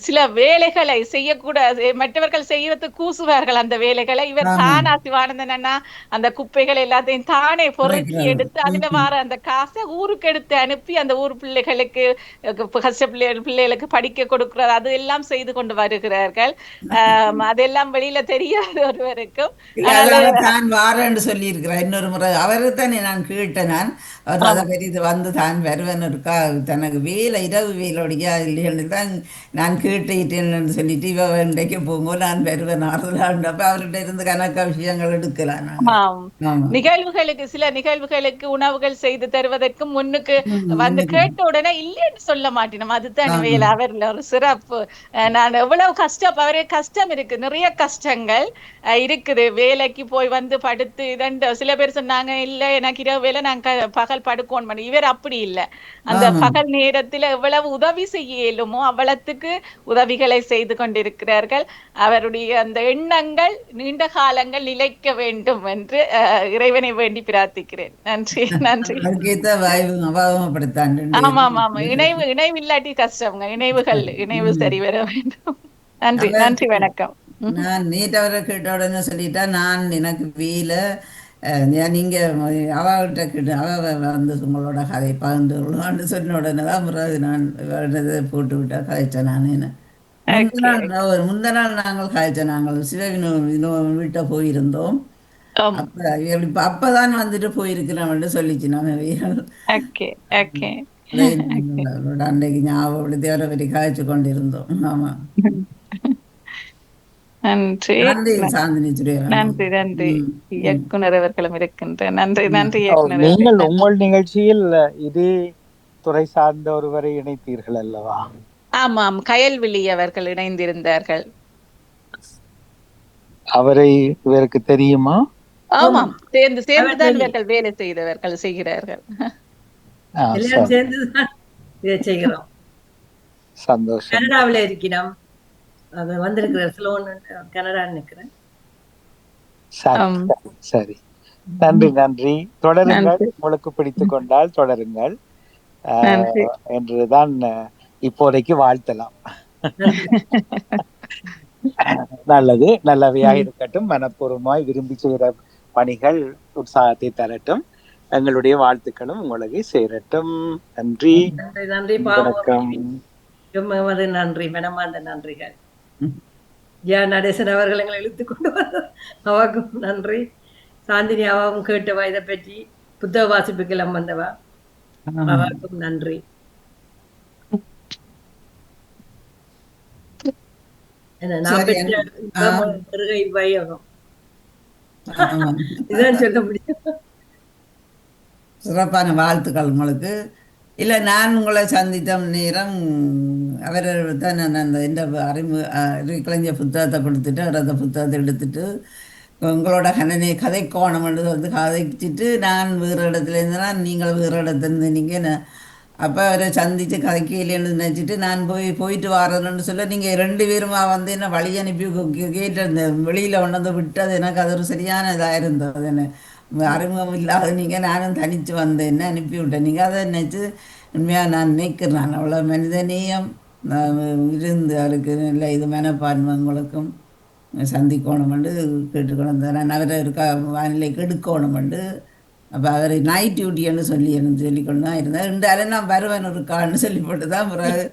Speaker 6: சில வேலைகளை செய்யக்கூட மற்றவர்கள் செய்யறதுக்கு கூசுவார்கள். அந்த வேலைகளை இவர் தானா சிவானந்தன் அண்ணா அந்த குப்பைகள் எல்லாத்தையும் தானே பொறுக்கி எடுத்து அதுல வார அந்த காசை ஊருக்கு எடுத்து அனுப்பி அந்த ஊர் பிள்ளைகளுக்கு கஷ்ட பிள்ளைகளுக்கு படிக்க கொடுக்கிறது அது எல்லாம் செய்து கொண்டு வருகிறார்கள். அதெல்லாம் வெளியில தெரியாது ஒருவருக்கும்.
Speaker 2: தான் வாரன்னு சொல்லி இருக்கிறார். இன்னொரு முறை அவரு தானே நான் கேட்டேன். நான் அவர் அதை பெரிய வந்து தான் வருவேன் இருக்கா, தனக்கு வேலை இரவு வேலையோடையா இல்லைன்னு தான் நான் கேட்டேன்னு சொல்லிட்டு இவ இன்றைக்கு போகும்போது நான் வருவேன் ஆறுதலாண்டு. அப்ப அவர்கிட்ட இருந்து கணக்கா விஷயங்கள் எடுக்கலாம்.
Speaker 6: நிகழ்வுகளுக்கு சில நிகழ்வுகளுக்கு உணவுகள் செய்து தருவதற்கு முன்னுக்கு வந்து கேட்ட உடனே இல்லைன்னு சொல்ல மாட்டேன். அதுதான் வேலை அவர்ல ஒரு சிறப்பு. நான் எவ்வளவு கஷ்டம், அவரே கஷ்டம் இருக்கு, நிறைய கஷ்டங்கள் இருக்குது. வேலைக்கு போய் வந்து படுத்து சில பேர் சொன்னாங்க இல்ல எனக்கு இரவு வேலை நான் பகல் படுக்கணும். இவர் அப்படி இல்லை, அந்த பகல் நேரத்துல எவ்வளவு உதவி செய்ய இயலுமோ அவ்வளவு வளத்துக்கு உதவிகளை செய்து கொண்டிருக்கிறார்கள். அவருடைய அந்த எண்ணங்கள் நீண்ட காலங்கள் நிலைக்க வேண்டும் என்று இறைவனை வேண்டி பிரார்த்திக்கிறேன். நன்றி. நன்றி.
Speaker 2: அதுக்கேத்த வாய்வு அபாவப்படுத்தான்.
Speaker 6: ஆமா இணைவு இல்லாட்டி கஷ்டம்ங்க. இணைவு சரி வர வேண்டும். நன்றி. நன்றி. வணக்கம்.
Speaker 2: நான் நேற்றவரை கேட்ட உடனே சொல்லிட்டா நான் எனக்கு வீல நீங்க அவகிட்ட கேட்டு அவ வந்து உங்களோட கதை பகிர்ந்து கொள்ளுவான்னு சொன்ன உடனே தான் பிறகு நான் போட்டு விட்டா கதைச்சேன். நான் என்ன முந்த நாள் நாங்கள் கதைச்சேன். நாங்கள் சிவவினோ வீட்டை போயிருந்தோம். அப்பதான் வந்துட்டு போயிருக்கிறோம் சொல்லிச்சு. நம்ம அன்றைக்கு ஞாபகப்படுத்தி அவரை பற்றி காய்ச்சி கொண்டிருந்தோம். ஆமா.
Speaker 6: நன்றி.
Speaker 2: சாந்தினி
Speaker 6: நன்றி. நன்றி இயக்குனர் அவர்களும் இருக்கின்ற. நன்றி. நன்றி
Speaker 5: நீங்கள் உங்கள் நிகழ்ச்சியில் இதே துறை சார்ந்த ஒருவரை இணைத்தீர்கள் அல்லவா?
Speaker 6: ஆமாம், கயல்விழி அவர்கள் இணைந்திருந்தார்கள்.
Speaker 5: அவரை இவருக்கு தெரியுமா?
Speaker 6: ஆமாம், சேர்ந்துதான் இவர்கள் வேலை செய்கிறார்கள்.
Speaker 3: சேர்ந்துதான் இதை செய்கிறோம்.
Speaker 5: சந்தோஷம்.
Speaker 3: கனடாவில் இருக்கிறோம். அது வந்திருக்கிறார். ஸ்லோன் கனடா நிற்கிறேன்.
Speaker 5: சரி, நன்றி. தொடருங்கள். உங்களுக்கு பிடித்து கொண்டால் தொடருங்கள் என்றுதான் இப்போதைக்கு வாழ்த்தலாம். நல்லது, நல்லவையாக இருக்கட்டும். மனப்பூர்வமாய் விரும்பி செய்கிற பணிகள் உற்சாகத்தை தரட்டும். எங்களுடைய வாழ்த்துக்களும் உங்களுக்கு சேரட்டும். நன்றி. வணக்கம்.
Speaker 3: நன்றி. மனமார்ந்த நன்றிகள். நடேசன் அவர்கள் எங்களை இழுத்துக் கொண்டு வந்தார். அவாக்கும் நன்றி. சாந்தினி அவாவும் கேட்டவா இதை பற்றி புத்தக வாசிப்புக்கெல்லாம் வந்தவா. அவாக்கும் நன்றி. நான் பெற்ற வையகம் இதான் சொல்ல முடியும்.
Speaker 2: சிறப்பான வாழ்த்துக்கள் உங்களுக்கு. இல்லை, நான் உங்களை சந்தித்த நேரம் அவர் தான் நான் அந்த இந்த கலைஞர் புத்தகத்தை கொடுத்துட்டு அவர் அந்த புத்தகத்தை எடுத்துட்டு உங்களோட கதை கோணம்ன்றது வந்து கதைச்சிட்டு நான் வேறு இடத்துல இருந்தேன்னா நீங்கள் வேறு இடத்துல இருந்தீங்க. அப்போ அவரை சந்தித்து கதைக்கலைன்னு நினச்சிட்டு நான் போயிட்டு வரணுன்னு சொல்ல நீங்கள் 2 பேருமா வந்து என்ன வழி அனுப்பி கேட்டிருந்தேன். வெளியில் கொண்டு வந்து விட்டது எனக்கு அது ஒரு சரியான இதாக இருந்தது. என்ன அறிமுகம் இல்லாத நீங்கள் நானும் தனித்து வந்தேன், என்ன அனுப்பி விட்டேன். நீங்கள் அதை நினச்சி உண்மையாக நான் நினைக்கிறேன். நான் அவ்வளோ மனிதநேயம் இருந்து அவருக்கு இல்லை இது மனப்பான்மை உங்களுக்கும் சந்திக்கணுமெண்டு கேட்டுக்கணும். நான் அவரை இருக்கா வானிலைக்கு எடுக்கணுமெண்டு. அப்போ அவர் நைட் டியூட்டின்னு சொல்லிக்கொண்டு தான் இருந்தேன். இருந்தாலும் நான் வருவேன் இருக்கான்னு சொல்லிப்பட்டு தான் பிறகு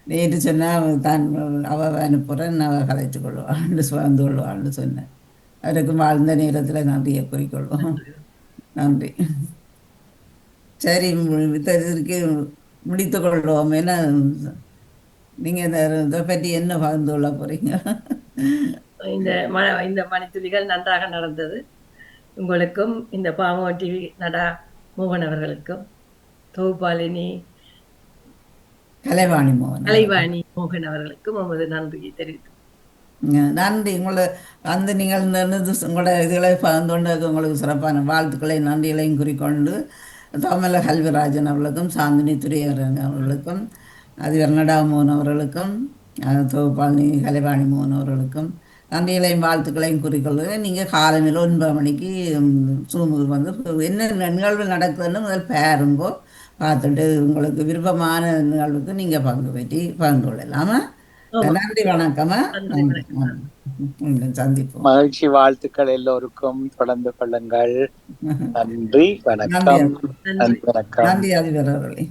Speaker 2: நேற்று சொன்னால் தான் அவள் அனுப்புகிறேன், அவள் கதைச்சு கொள்வான்னு வந்து கொள்வான்னு சொன்னேன். அவருக்கு வாழ்ந்த நேரத்தில் நன்றியை கூறிக்கொள்வோம். நன்றி. சரி, இதற்கு முடித்து கொள்வோம். ஏன்னா நீங்கள் இதை பற்றி என்ன பகிர்ந்து கொள்ள போகிறீங்க?
Speaker 3: இந்த மணித்துளிகள் நன்றாக நடந்தது. உங்களுக்கும் இந்த பாமோ டிவி நடா மோகன் அவர்களுக்கும் தொகுப்பாளினி கலைவாணி மோகன் அவர்களுக்கும் உமது நன்றியை தெரிவித்து
Speaker 2: நன்றி. உங்களை வந்து நீங்கள் உங்களோட இதுகளை பகிர்ந்து உங்களுக்கு சிறப்பான வாழ்த்துக்களை நன்றிகளையும் குறிக்கொண்டு தோமல கல்விராஜன் அவர்களுக்கும் சாந்தினி துரையரன் அவர்களுக்கும் அதிபர் நடா மோகன் அவர்களுக்கும் தொகுப்பாளினி கலைவாணி மோகன் அவர்களுக்கும் நன்றிகளையும் வாழ்த்துக்களையும் குறிக்கொள்கிறேன். நீங்கள் காலையில் 9 மணிக்கு சூமுக்கு வந்து என்ன நிகழ்வு நடக்குதுன்னு முதல் பாருங்கோ. பார்த்துட்டு உங்களுக்கு விருப்பமான நிகழ்வுக்கு நீங்கள் பகிர்ந்து கொள்ளலாமா? நன்றி, வணக்கமா. சந்திப்போம்.
Speaker 5: மகிழ்ச்சி. வாழ்த்துக்கள் எல்லோருக்கும். தொடர்ந்து கொள்ளுங்கள். நன்றி, வணக்கம்.
Speaker 2: நன்றி அதிபர் அவர்களே.